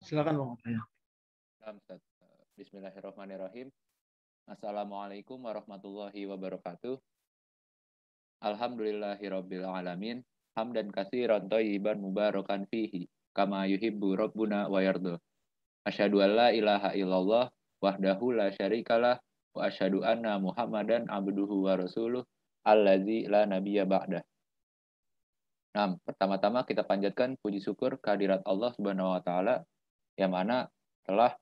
Silakan Bang. Bismillahirrahmanirrahim. Assalamualaikum warahmatullahi wabarakatuh. Alhamdulillahirabbil alamin. Hamdan katsiran thayyiban mubarakan fihi kama yuhibbu rabbuna wa yarda. Asyhadu an la ilaha illallah wahdahu la syarikalah wa asyhadu anna Muhammadan abduhu wa rasuluh allazi la nabiyya ba'dah. Nah, pertama-tama kita panjatkan puji syukur kehadirat Allah Subhanahu wa taala yang mana telah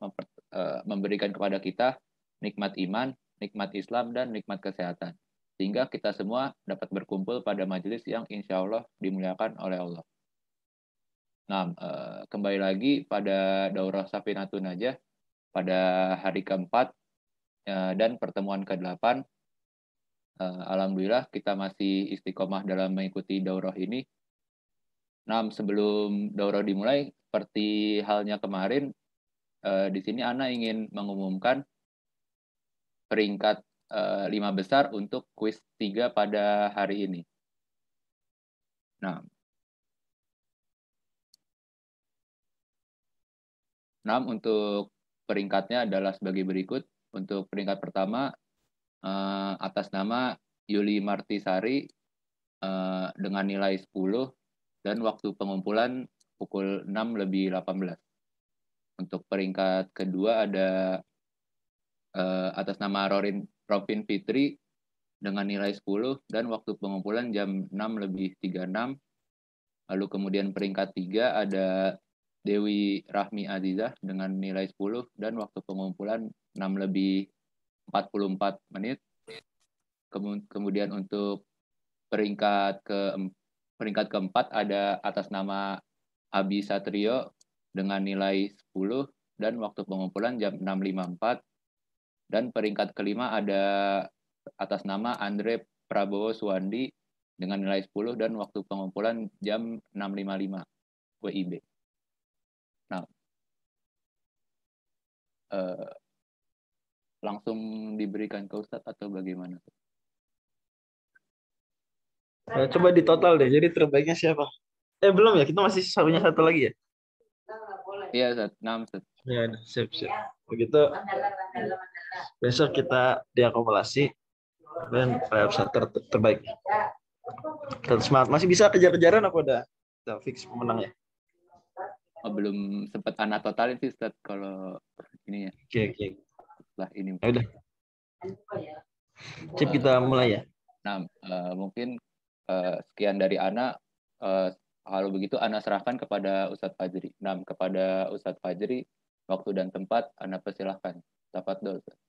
memberikan kepada kita nikmat iman, nikmat Islam, dan nikmat kesehatan. Sehingga kita semua dapat berkumpul pada majelis yang insya Allah dimuliakan oleh Allah. Nah, kembali lagi pada Daurah Safinatun Najah pada hari keempat dan pertemuan ke-8. Alhamdulillah kita masih istiqomah dalam mengikuti daurah ini. Nah, sebelum daurah dimulai, seperti halnya kemarin, di sini Ana ingin mengumumkan peringkat 5 besar untuk kuis 3 pada hari ini. Nah, untuk peringkatnya adalah sebagai berikut. Untuk peringkat pertama, atas nama Yuli Martisari dengan nilai 10 dan waktu pengumpulan pukul 6:18. Untuk peringkat kedua ada atas nama Rovin Fitri dengan nilai 10 dan waktu pengumpulan jam 6:36. Lalu kemudian peringkat 3 ada Dewi Rahmi Azizah dengan nilai 10 dan waktu pengumpulan 6:44. Kemudian untuk peringkat keempat ada atas nama Abi Satrio dengan nilai 10 dan waktu pengumpulan jam 6:54. Dan peringkat kelima ada atas nama Andre Prabowo Suwandi dengan nilai 10 dan waktu pengumpulan jam 6:55 WIB. Nah, langsung diberikan ke Ustadz atau bagaimana? Coba di total deh. Jadi terbaiknya siapa? Belum ya, kita masih punya satu lagi ya? Iya, Ustadz. 6, Ustadz. Ya, siap. Begitu besok kita diakumulasi dan peserta terbaik. Tetap semangat. Masih bisa kejar-kejaran apa udah fix pemenangnya? Belum sempat Ana totalin sih, Ustadz, kalau ini ya. Oke. Setelah ini. Ya udah. Cip, kita mulai ya. Nah, mungkin sekian dari Ana. Kalau begitu Ana serahkan kepada Ustadz Fajri. Nah, kepada Ustadz Fajri, waktu dan tempat Ana persilahkan. Tafadhol, Ustadz.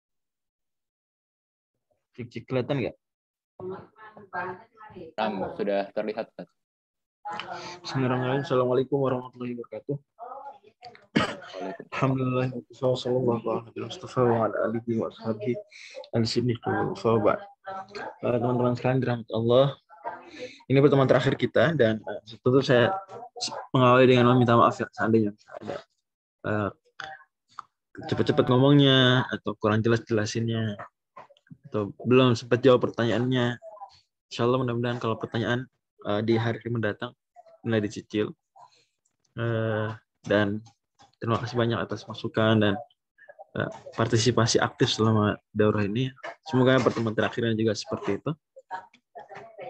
Cik kelihatan nggak? Nah, sudah terlihat, Ustadz. Bismillahirrahmanirrahim. Assalamualaikum warahmatullahi wabarakatuh. Alhamdulillah sallallahu alaihi wasallam. Teman-teman sekalian dirahmati Allah. Ini pertemuan terakhir kita dan tentu saya mengawali dengan meminta maaf ya seandainya ada cepat-cepat ngomongnya atau kurang jelas jelasinnya atau belum sempat jawab pertanyaannya. Insyaallah mudah-mudahan kalau pertanyaan di hari mendatang mulai dicicil. Dan terima kasih banyak atas masukan dan partisipasi aktif selama daurah ini. Semoga pertemuan terakhirnya juga seperti itu.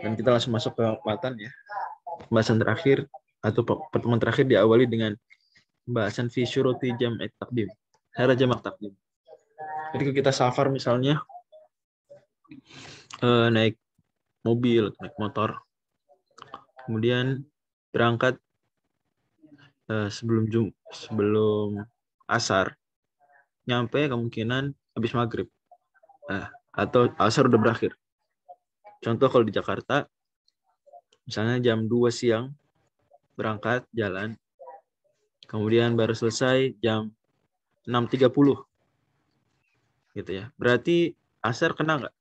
Dan kita langsung masuk ke pembahasan ya. Pembahasan terakhir atau pertemuan terakhir diawali dengan pembahasan fi syuruti jam'i taqdim. Syarat jamak takdim. Jadi kita safar misalnya naik mobil, naik motor. Kemudian berangkat sebelum asar, nyampe kemungkinan habis maghrib, atau asar udah berakhir. Contoh kalau di Jakarta, misalnya jam 2 siang berangkat jalan, kemudian baru selesai jam 6.30, gitu ya. Berarti asar kena nggak?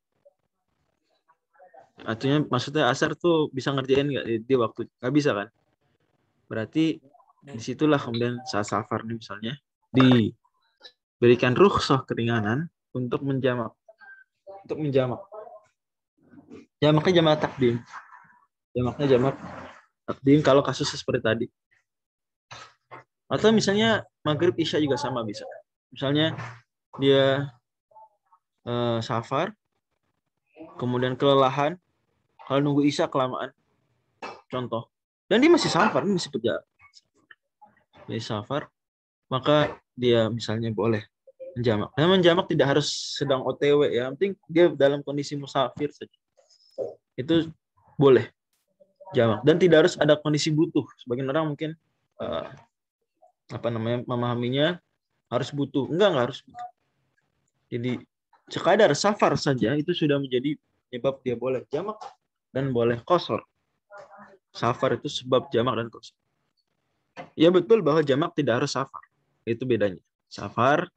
Artinya maksudnya asar tuh bisa ngerjain nggak di waktu? Nggak bisa kan? Berarti disitulah kemudian saat safar nih misalnya diberikan rukhsah keringanan untuk menjamak. Jamaknya jamak takdim. Jamaknya jamak takdim kalau kasusnya seperti tadi. Atau misalnya maghrib isya juga sama bisa. Misalnya dia safar, kemudian kelelahan, kalau nunggu isya kelamaan, contoh. Dan dia masih safar, masih kerja. Dia safar, maka dia misalnya boleh menjamak. Nah, menjamak tidak harus sedang OTW ya, yang penting dia dalam kondisi musafir saja. Itu boleh jamak dan tidak harus ada kondisi butuh. Sebagian orang mungkin memahaminya harus butuh. Enggak harus butuh. Jadi sekadar safar saja itu sudah menjadi penyebab dia boleh jamak dan boleh qasar. Safar itu sebab jamak dan qasar. Ya betul bahwa jamak tidak harus safar. Itu bedanya. Safar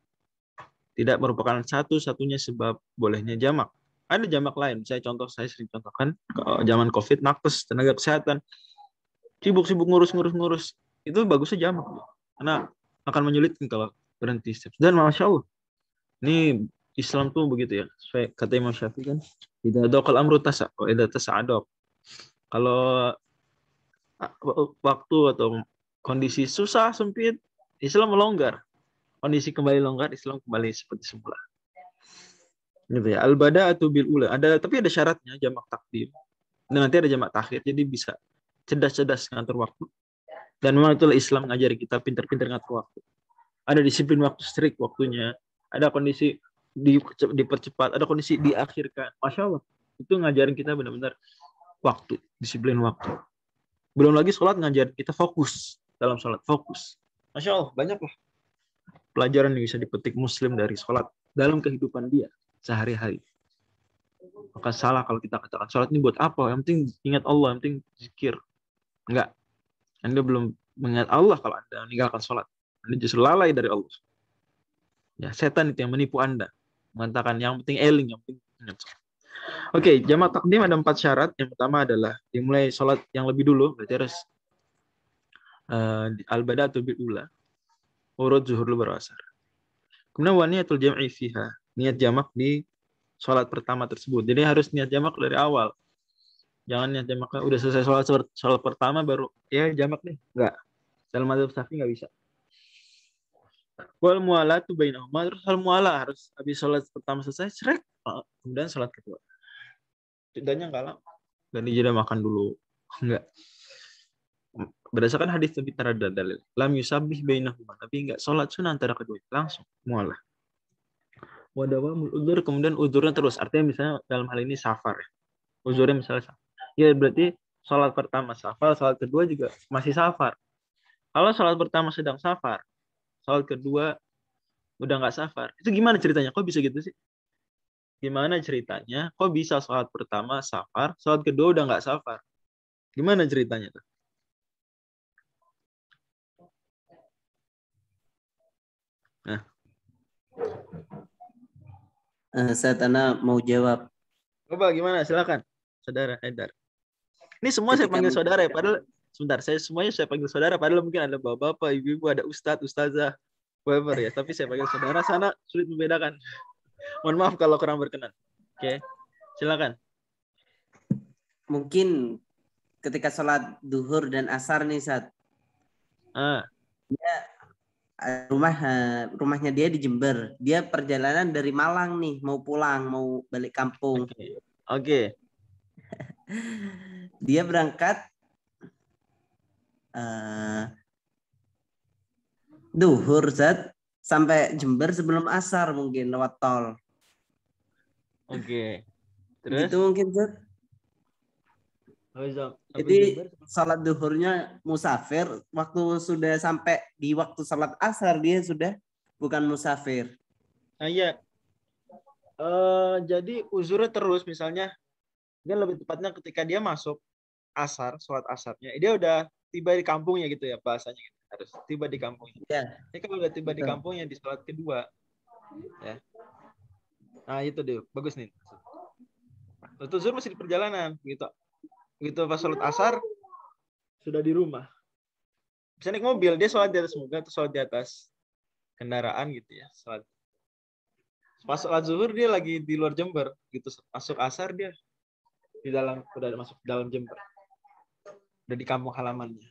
tidak merupakan satu-satunya sebab bolehnya jamak. Ada jamak lain. Saya sering contohkan zaman COVID, nakes, tenaga kesehatan. Sibuk-sibuk ngurus. Itu bagusnya jamak. Karena akan menyulitkan kalau berhenti. Dan Masya Allah. Ini Islam tuh begitu ya. Kata Imam Syafi'i kan. Idza daqal amru tasa' wa idza tasa'adaq. Kalau waktu atau kondisi susah, sempit, Islam melonggar. Kondisi kembali longgar, Islam kembali seperti semula. Gitu ya. Al-bada'atu bil ula. Tapi ada syaratnya, jamak takdim. Dan nanti ada jamak takhir, jadi bisa cerdas-cerdas ngatur waktu. Dan memang itulah Islam ngajari kita pintar-pintar ngatur waktu. Ada disiplin waktu, strict waktunya. Ada kondisi dipercepat, ada kondisi diakhirkan. Masya Allah. Itu ngajarin kita benar-benar waktu, disiplin waktu. Belum lagi sholat ngajarin kita fokus dalam sholat, fokus. Masya Allah, banyak lah pelajaran yang bisa dipetik muslim dari sholat dalam kehidupan dia sehari-hari. Maka salah kalau kita katakan sholat ini buat apa? Yang penting ingat Allah, yang penting zikir. Enggak. Anda belum mengingat Allah kalau Anda meninggalkan sholat. Anda justru lalai dari Allah. Ya, setan itu yang menipu Anda. Mengatakan yang penting eling, yang penting ingat sholat. Oke, jamak takdim ada 4 syarat. Yang pertama adalah dimulai sholat yang lebih dulu. Berarti harus al-bada'atu bil ula. Urut zuhur luar asar. Kemudian wa niyatul jam'i fiha. Niat jamak di sholat pertama tersebut. Jadi harus niat jamak dari awal. Jangan niat jamak udah selesai sholat pertama baru ya jamak nih. Enggak. Dalam mazhab Syafi'i enggak bisa. Wal mualatu bainahuma, terus hal muala harus habis sholat pertama selesai, srek, kemudian sholat kedua. Tidaknya enggak lama. Dan dijeda makan dulu. Enggak. Berdasarkan hadis Nabi ada dalil. Lam yusabbih bainahuma. Tapi enggak sholat sunnah antara kedua. Langsung mualah. Wadawamul udzur, kemudian udzurnya terus. Artinya misalnya dalam hal ini safar. Udzurnya misalnya safar. Ya berarti sholat pertama safar, sholat kedua juga masih safar. Kalau sholat pertama sedang safar, sholat kedua udah nggak safar. Itu gimana ceritanya? Kok bisa gitu sih? Gimana ceritanya? Kok bisa sholat pertama safar, sholat kedua udah nggak safar? Gimana ceritanya tuh? Nah. Saya Tana mau jawab. Coba gimana? Silakan, saudara Haidar. Ini semua saya panggil saudara ya, padahal sebentar, semuanya saya panggil saudara, padahal mungkin ada bapak-bapak, ibu-ibu, ada ustadz, ustazah, whatever ya. Tapi saya panggil saudara, sana sulit membedakan. Mohon maaf kalau kurang berkenan. Oke, silakan. Mungkin ketika sholat duhur dan asar nih, Sat. Rumahnya dia di Jember. Dia perjalanan dari Malang nih, mau pulang, mau balik kampung. Oke. Dia berangkat duhur, Zat, sampai Jember sebelum asar mungkin lewat tol. Oke. Terus? Gitu mungkin, Zat. Jadi salat duhurnya musafir, waktu sudah sampai di waktu salat asar dia sudah bukan musafir. Iya. Jadi uzurnya terus, misalnya dia lebih tepatnya ketika dia masuk asar, sholat asarnya, dia udah tiba di kampungnya gitu ya bahasanya gitu. Harus tiba di kampungnya. Ya. Jadi kalau udah tiba di kampungnya di sholat kedua, ya. Nah itu deh, bagus nih. Itu zuhur masih di perjalanan, gitu. Begitu pas sholat asar sudah di rumah. Bisa naik mobil, dia sholat di atas mobil atau sholat di atas kendaraan gitu ya. Pas sholat zuhur dia lagi di luar Jember, gitu. Masuk asar dia udah masuk dalam Jember. Udah di kampung halamannya.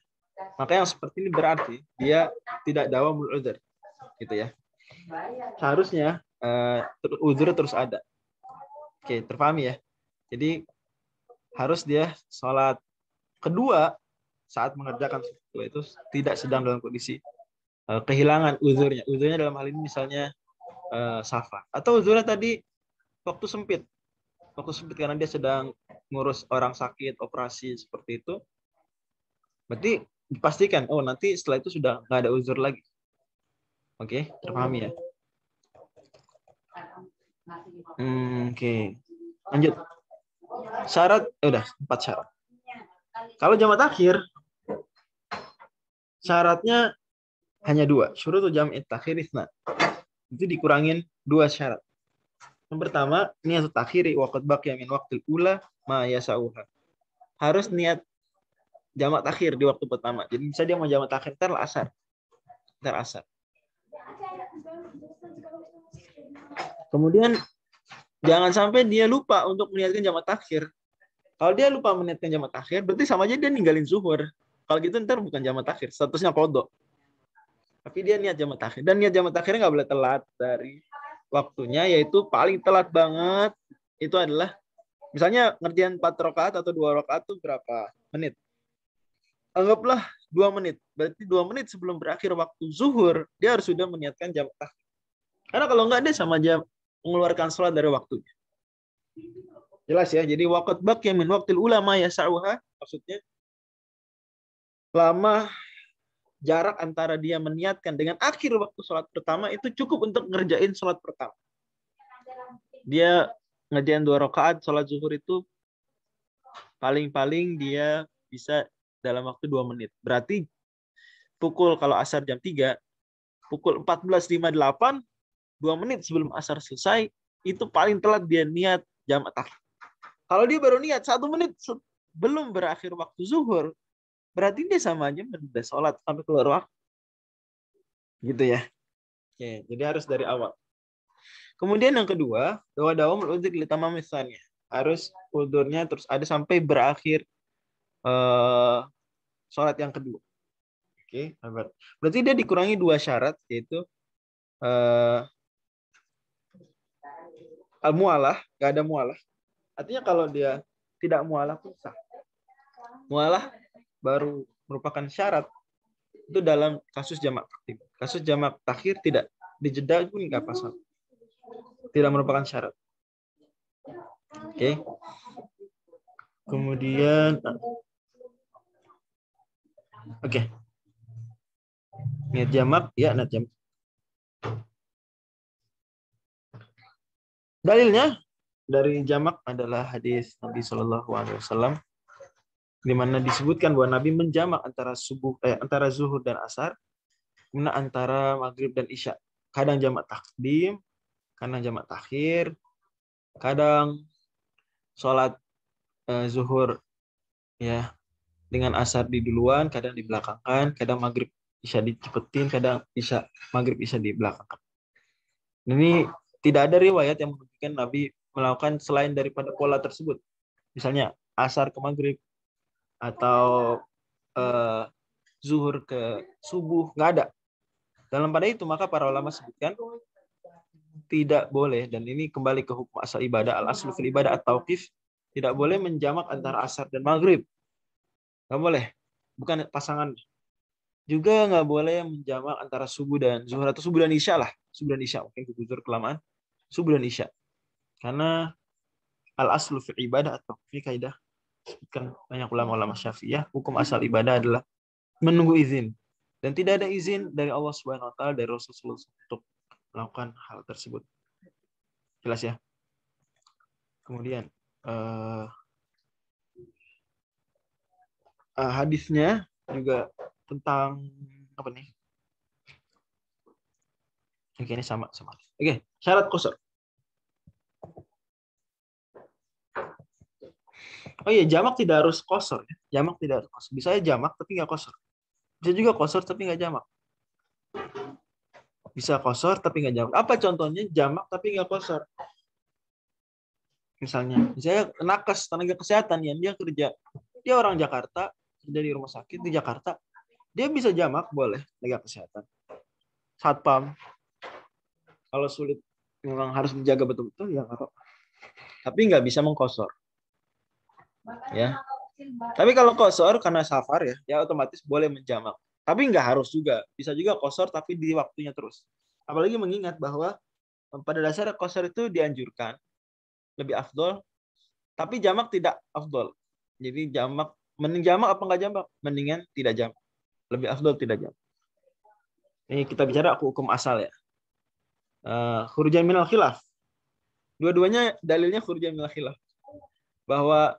Maka yang seperti ini berarti dia tidak dawamul udzur, gitu ya. Seharusnya udzur terus ada. Oke, terpahami ya. Jadi harus dia sholat kedua saat mengerjakan sholat kedua itu tidak sedang dalam kondisi kehilangan uzurnya. Uzurnya dalam hal ini misalnya safar. Atau uzurnya tadi waktu sempit. Waktu sempit karena dia sedang ngurus orang sakit, operasi seperti itu. Berarti dipastikan, oh nanti setelah itu sudah nggak ada uzur lagi. Oke, terpahami ya. Oke. Lanjut. Syarat, udah 4 syarat. Kalau jamak takhir, syaratnya hanya 2. Syurutu jam'i takhir itsna. Itu dikurangin 2 syarat. Yang pertama, niat takhiri waqad baqiya min waqtil ula ma yasauha. Harus niat jamak takhir di waktu pertama. Jadi bisa dia mau jamak takhir ntar asar. Kemudian jangan sampai dia lupa untuk meniatkan jamak takhir. Kalau dia lupa meniatkan jamak takhir, berarti sama aja dia ninggalin zuhur. Kalau gitu ntar bukan jamak takhir, statusnya qadha. Tapi dia niat jamak takhir. Dan niat jamak takhirnya nggak boleh telat dari waktunya, yaitu paling telat banget itu adalah misalnya ngerjain 4 rakaat atau 2 rakaat itu berapa menit? Anggaplah 2 menit. Berarti 2 menit sebelum berakhir waktu zuhur, dia harus sudah meniatkan jamak takhir. Karena kalau enggak dia sama aja mengeluarkan sholat dari waktunya. Jelas ya. Jadi waqad baqiya min waqtil ulama yasauha, maksudnya lama jarak antara dia meniatkan dengan akhir waktu sholat pertama itu cukup untuk ngerjain sholat pertama. Dia ngerjain 2 rakaat sholat zuhur itu paling-paling dia bisa dalam waktu 2 menit. Berarti kalau asar jam 3, pukul 14.58, 2 menit sebelum asar selesai, itu paling telat dia niat jamak takhir. Kalau dia baru niat 1 menit sebelum berakhir waktu zuhur, berarti dia sama aja menunda sholat sampai keluar waktu. Gitu ya. Oke, jadi harus dari awal. Kemudian yang kedua, dawamul udzur li tamam misalnya. Harus udzurnya terus ada sampai berakhir sholat yang kedua. Oke, berarti dia dikurangi 2 syarat, yaitu al-mu'alah, nggak ada mu'alah. Artinya kalau dia tidak mu'alah pun sah. Mu'alah baru merupakan syarat itu dalam kasus jamak takhir. Kasus jamak takhir tidak dijeda pun nggak pasal. Tidak merupakan syarat. Oke. Kemudian niat jamak, ya niat jamak. Dalilnya dari jamak adalah hadis Nabi Shallallahu Alaihi Wasallam di mana disebutkan bahwa Nabi menjamak antara zuhur dan asar, kemudian antara maghrib dan isya. Kadang jamak takdim, kadang jamak takhir, kadang sholat zuhur ya dengan asar di duluan, kadang di belakangkan, kadang maghrib isya dicepetin, kadang isya maghrib isya di belakangkan. Ini tidak ada riwayat yang menunjukkan Nabi melakukan selain daripada pola tersebut. Misalnya asar ke maghrib atau zuhur ke subuh, nggak ada. Dalam pada itu maka para ulama sebutkan tidak boleh, dan ini kembali ke hukum asal ibadah, al-aslu fil ibadah at-tauqif, tidak boleh menjamak antara asar dan maghrib. Nggak boleh, bukan pasangan. Juga nggak boleh menjamak antara subuh dan zuhur atau subuh dan isya lah. Subuh dan isya, mungkin kebuzur kelamaan. Subuh dan isya. Karena al-aslu fil ibadah at-tauqif, kaidah kan banyak ulama-ulama Syafi'iyah, hukum asal ibadah adalah menunggu izin, dan tidak ada izin dari Allah Subhanahu wa taala, dari Rasulullah untuk melakukan hal tersebut. Jelas ya. Kemudian hadisnya juga tentang apa nih? Oke, ini sama. Oke, syarat qasar. Oh iya, jamak tidak harus qasar ya. Jamak tidak harus qasar. Bisa aja jamak tapi nggak qasar. Bisa juga qasar tapi nggak jamak. Bisa qasar tapi nggak jamak. Apa contohnya jamak tapi nggak qasar? Misalnya nakes, tenaga kesehatan yang dia kerja, dia orang Jakarta, kerja di rumah sakit di Jakarta, Dia bisa jamak, boleh, tenaga kesehatan. Satpam, kalau sulit memang harus menjaga betul-betul, ya nggak apa-apa. Tapi nggak bisa mengkosor. Ya. Tapi kalau kosor karena safar ya otomatis boleh menjamak. Tapi nggak harus juga. Bisa juga kosor tapi di waktunya terus. Apalagi mengingat bahwa pada dasarnya kosor itu dianjurkan, lebih afdol, tapi jamak tidak afdol. Jadi jamak, mending jamak apa nggak jamak? Mendingan tidak jamak. Lebih afdol tidak jamak. Ini kita bicara hukum asal ya. Khurujan minal khilaf. Dua-duanya dalilnya khurujan minal khilaf. Bahwa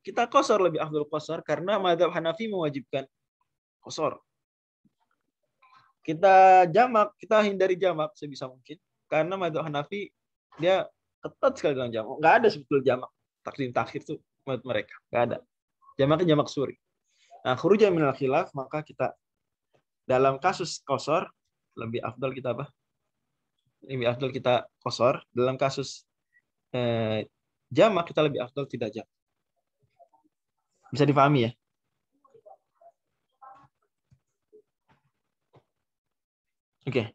kita kosor lebih afdol kosor karena mazhab Hanafi mewajibkan kosor. Kita jamak, kita hindari jamak sebisa mungkin karena mazhab Hanafi dia ketat sekali dalam jamak. Nggak ada sebetulnya jamak takdim takhir itu menurut mereka. Nggak ada. Jamaknya jamak suri. Nah, khurujan minal khilaf, maka kita dalam kasus kosor lebih afdal kita apa? Lebih afdal kita kosor. Dalam kasus jamak kita lebih afdal tidak jamak. Bisa dipahami ya? Oke.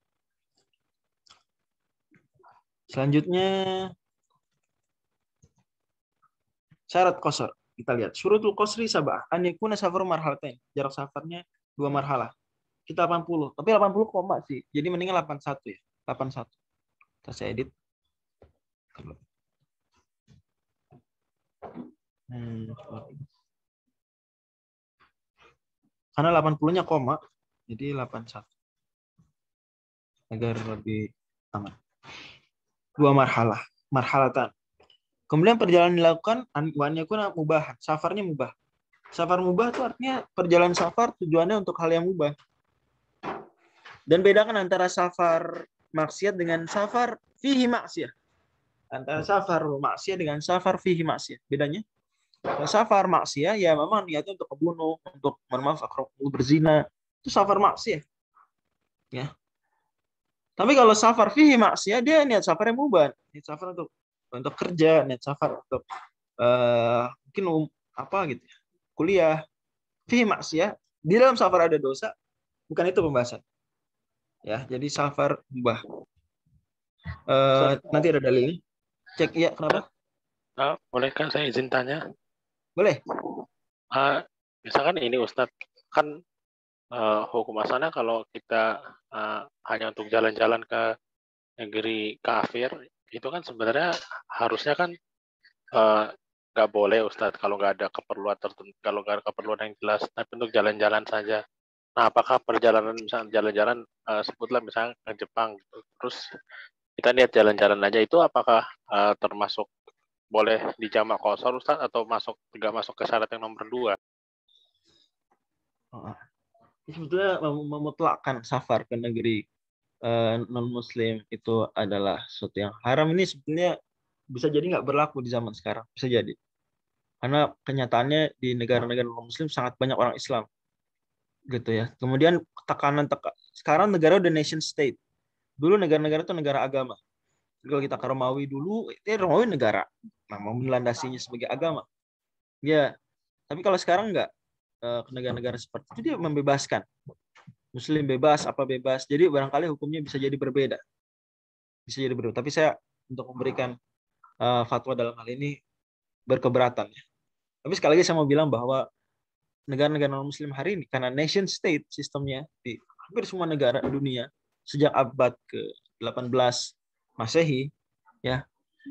Selanjutnya syarat kosor. Kita lihat. Syurutul kosri sabah. An yakuna safar marhalatain. Jarak safarnya 2 marhalah. Kita 80. Tapi 80 koma sih. Jadi mendingan 81 ya. 81. Kita saya edit. Karena 80-nya koma. Jadi 81. Agar lebih aman. 2 marhalah. Marhalatan. Kemudian perjalanan dilakukan wan yakuna mubah. Safarnya mubah. Safar mubah itu artinya perjalanan safar tujuannya untuk hal yang mubah. Dan bedakan antara safar maksiat dengan safar fihi maksiyah. Antara safar maksiat dengan safar fihi maksiyah. Bedanya? Safar maksiat ya memang niatnya untuk membunuh, untuk berzina. Itu safar maksiat. Ya. Tapi kalau safar fihi maksiat dia niat safar yang mubah. Niat safar untuk kerja, niat safar untuk mungkin apa gitu ya. Kuliah. Fihi maksiat. Di dalam safar ada dosa. Bukan itu pembahasan. Ya, jadi safar mubah. Nanti ada dalilnya. Cek ya, kenapa? Bolehkah saya izin tanya? Boleh. Misalkan ini Ustadz, kan hukum asalnya kalau kita hanya untuk jalan-jalan ke negeri kafir, itu kan sebenarnya harusnya kan nggak boleh Ustadz kalau nggak ada keperluan tertentu, kalau nggak ada keperluan yang jelas, tapi untuk jalan-jalan saja. Nah, apakah perjalanan misalnya jalan-jalan sebutlah misalnya ke Jepang, terus kita lihat jalan-jalan aja itu apakah termasuk boleh dijamak kosor Ustaz atau nggak masuk ke syarat yang nomor 2? Sebetulnya memutlakkan safar ke negeri non-muslim itu adalah sesuatu yang haram. Ini sebetulnya bisa jadi nggak berlaku di zaman sekarang. Bisa jadi. Karena kenyataannya di negara-negara non-muslim sangat banyak orang Islam. Gitu ya. Kemudian sekarang negara udah nation state. Dulu negara-negara itu negara agama. Kalau kita ke Romawi dulu, itu Romawi negara. Nah, mau melandasinya sebagai agama. Ya, tapi kalau sekarang enggak, ke negara-negara seperti itu dia membebaskan. Muslim bebas, apa bebas. Jadi barangkali hukumnya bisa jadi berbeda. Bisa jadi berbeda. Tapi saya untuk memberikan fatwa dalam hal ini berkeberatan. Tapi sekali lagi saya mau bilang bahwa negara-negara non-muslim hari ini, karena nation state sistemnya di hampir semua negara dunia, sejak abad ke-18 Masehi, ya,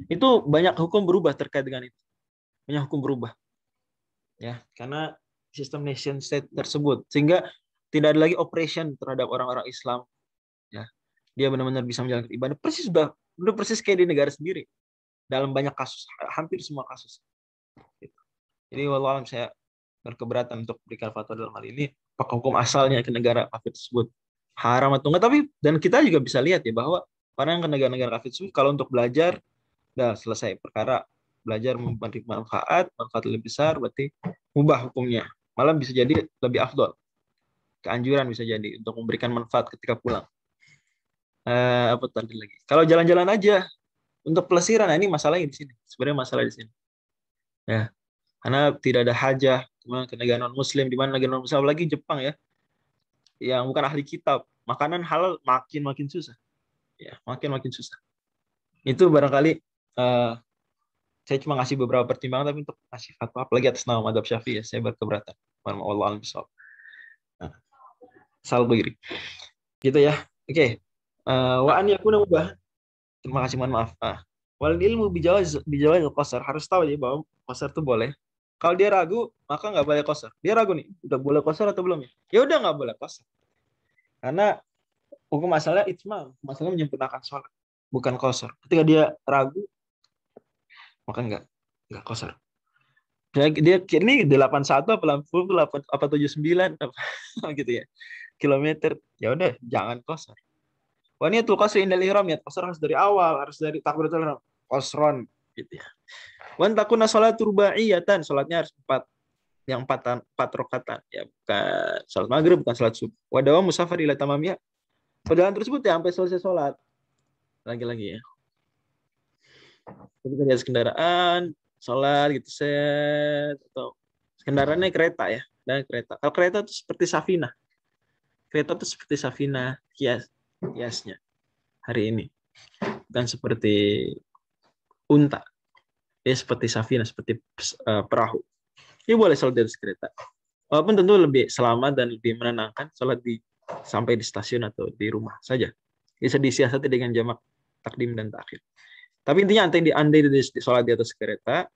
itu banyak hukum berubah terkait dengan itu. Banyak hukum berubah. Ya, karena sistem nation state tersebut, sehingga tidak ada lagi operation terhadap orang-orang Islam. Ya, dia benar-benar bisa menjalankan ibadah udah persis kayak di negara sendiri. Dalam banyak kasus, hampir semua kasus. Jadi wallahualam saya berkeberatan untuk berikan fatwa dalam hal ini. Apakah hukum asalnya ke negara kafir tersebut haram atau enggak? Tapi dan kita juga bisa lihat ya bahwa orang yang ke negara-negara kafir tersebut kalau untuk belajar udah selesai perkara, belajar memberi manfaat lebih besar, berarti mubah hukumnya. Malah bisa jadi lebih afdol. Keanjuran bisa jadi untuk memberikan manfaat ketika pulang. Apa tadi lagi? Kalau jalan-jalan aja untuk pelesiran, nah ini masalahnya di sini. Sebenarnya masalah di sini. Ya, karena tidak ada hajah ke negara non-muslim, di mana negara non-muslim apalagi Jepang ya. yang bukan ahli kitab, makanan halal makin susah. Ya, makin susah. Itu barangkali saya cuma ngasih beberapa pertimbangan, tapi untuk ngasih fatwa apalagi atas nama madzhab Syafi'i ya, saya berkeberatan. Wallahu a'lam bishawab. Nah, sal begini. Gitu ya. Oke. Wa an yakuna mubah. Terima kasih, mohon maaf. Wal ilmu bijawaz qasar, harus tahu ya bahwa qasar itu boleh. Kalau dia ragu, maka nggak boleh qasar. Dia ragu nih, udah boleh qasar atau belum ya? Ya udah nggak boleh qasar. Karena hukum asalnya itmam, masalah menyempurnakan sholat, bukan qasar. Ketika dia ragu, maka nggak qasar. Dia ini 81 apa 80 apa 79 apa gitu ya. Kilometer. Ya udah jangan qasar. Wah, ini tuh qasr indal ihram ya. Qasr harus dari awal, harus dari takbiratul ihram. Qasron gitu ya. Wan takuna sholatur ruba'iyatan, salatnya harus 4. Yang 4 rakaatan ya, bukan salat maghrib, bukan salat subuh. Wa dawam musafir ila tamamiyah. Perjalanan tersebut ya sampai selesai salat. Lagi-lagi ya. Ketika di atas kendaraan, salat gitu set, atau kendaraannya kereta ya, dan kereta. Kalau kereta itu seperti Safina. Kereta itu seperti Safina kiasnya hari ini. Bukan seperti unta. Dia seperti Safina, seperti perahu. Ini boleh sholat di atas kereta. Walaupun tentu lebih selamat dan lebih menenangkan sholat sampai di stasiun atau di rumah saja. Bisa disiasati dengan jamak takdim dan takhir. Tapi intinya andai di sholat di atas kereta,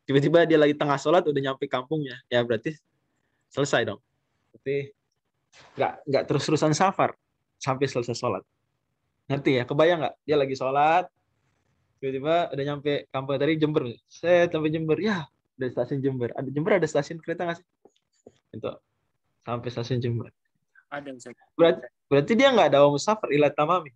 tiba-tiba dia lagi tengah sholat udah nyampe kampungnya, ya berarti selesai dong. Berarti nggak terus-terusan safar sampai selesai sholat. Ngerti ya? Kebayang nggak? Dia lagi sholat, tiba-tiba udah nyampe kampung tadi Jember. Saya sampai Jember, ya dari stasiun Jember. Ada stasiun kereta nggak sih? Itu sampai stasiun Jember. Ada. Berarti dia nggak ada musafir ila tamami.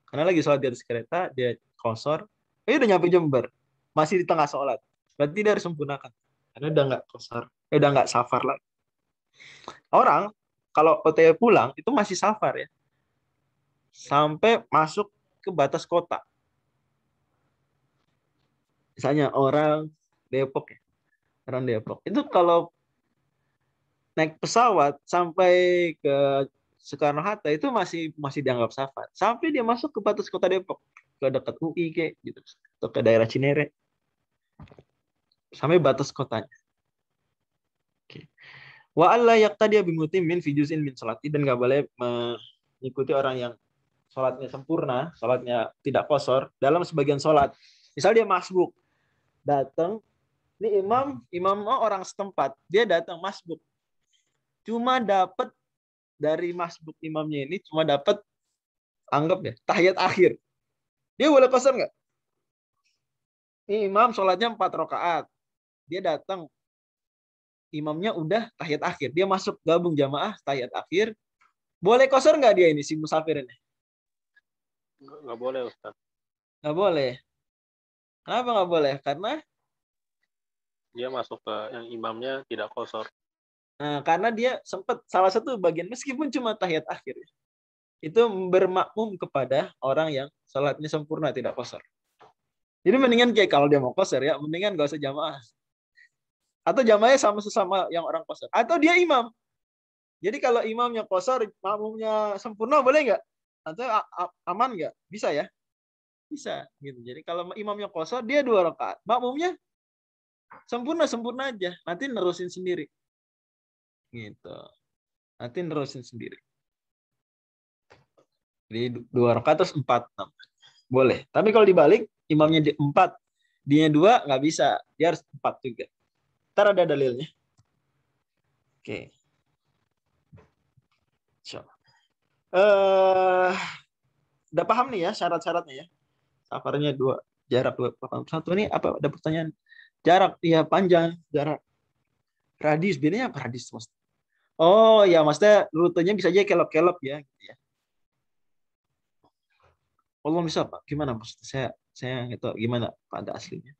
Karena lagi sholat di atas kereta, dia kosor, udah nyampe Jember, masih di tengah sholat. Berarti dia harus sempurnakan. Karena udah nggak kosor, udah nggak safar lagi. Orang kalau OTW pulang itu masih safar ya, sampai masuk ke batas kota. Misalnya orang Depok ya, orang Depok itu kalau naik pesawat sampai ke Soekarno-Hatta itu masih dianggap safar. Sampai dia masuk ke batas kota Depok, ke dekat UI kayak gitu, atau ke daerah Cinere, sampai batas kotanya. Oke. Wa alla yaqtadiya bimutim min fijusin min salati, dan nggak boleh mengikuti orang yang sholatnya sempurna, sholatnya tidak kosor dalam sebagian sholat. Misal dia masbuk, datang, ini imam orang setempat, dia datang masbuk, cuma dapat dari masbuk imamnya ini cuma dapat, anggap ya, tahiyat akhir. Dia boleh kosor nggak? Ini imam sholatnya 4 rakaat. Dia datang, imamnya udah tahiyat akhir. Dia masuk gabung jamaah tahiyat akhir. Boleh kosor nggak dia ini, si musafir ini? Nggak boleh, Ustaz. Nggak boleh. Kenapa nggak boleh? Karena Dia masuk ke yang imamnya tidak kosor. karena dia sempat salah satu bagian, meskipun cuma tahiyat akhir, itu bermakmum kepada orang yang sholatnya sempurna tidak kosor. Jadi mendingan kayak kalau dia mau kosor ya, mendingan gak usah jamaah. Atau jamaahnya sama sesama yang orang kosor. Atau dia imam. Jadi kalau imamnya kosor, makmumnya sempurna, boleh nggak? Atau aman nggak? Bisa ya? Bisa. Gitu. Jadi kalau imamnya kosor, dia 2 rakaat. Makmumnya sempurna aja. Nanti nerusin sendiri. Gitu. Nanti nerusin sendiri. Jadi 2 rakaat terus 4. Boleh. Tapi kalau dibalik, imamnya 4, dia 2, nggak bisa. Dia harus 4 juga. Ntar ada dalilnya. Oke. Udah paham nih ya syarat-syaratnya ya. Safarnya 2, jarak 2. Ini apa? Ada pertanyaan. Jarak, ya panjang, jarak. Radius, bedanya apa radius, Mas? Oh ya, maksudnya rutenya bisa aja kelop-kelop ya. Gitu ya. Allah bisa Pak, gimana Mas? Saya nggak tahu gimana pada aslinya.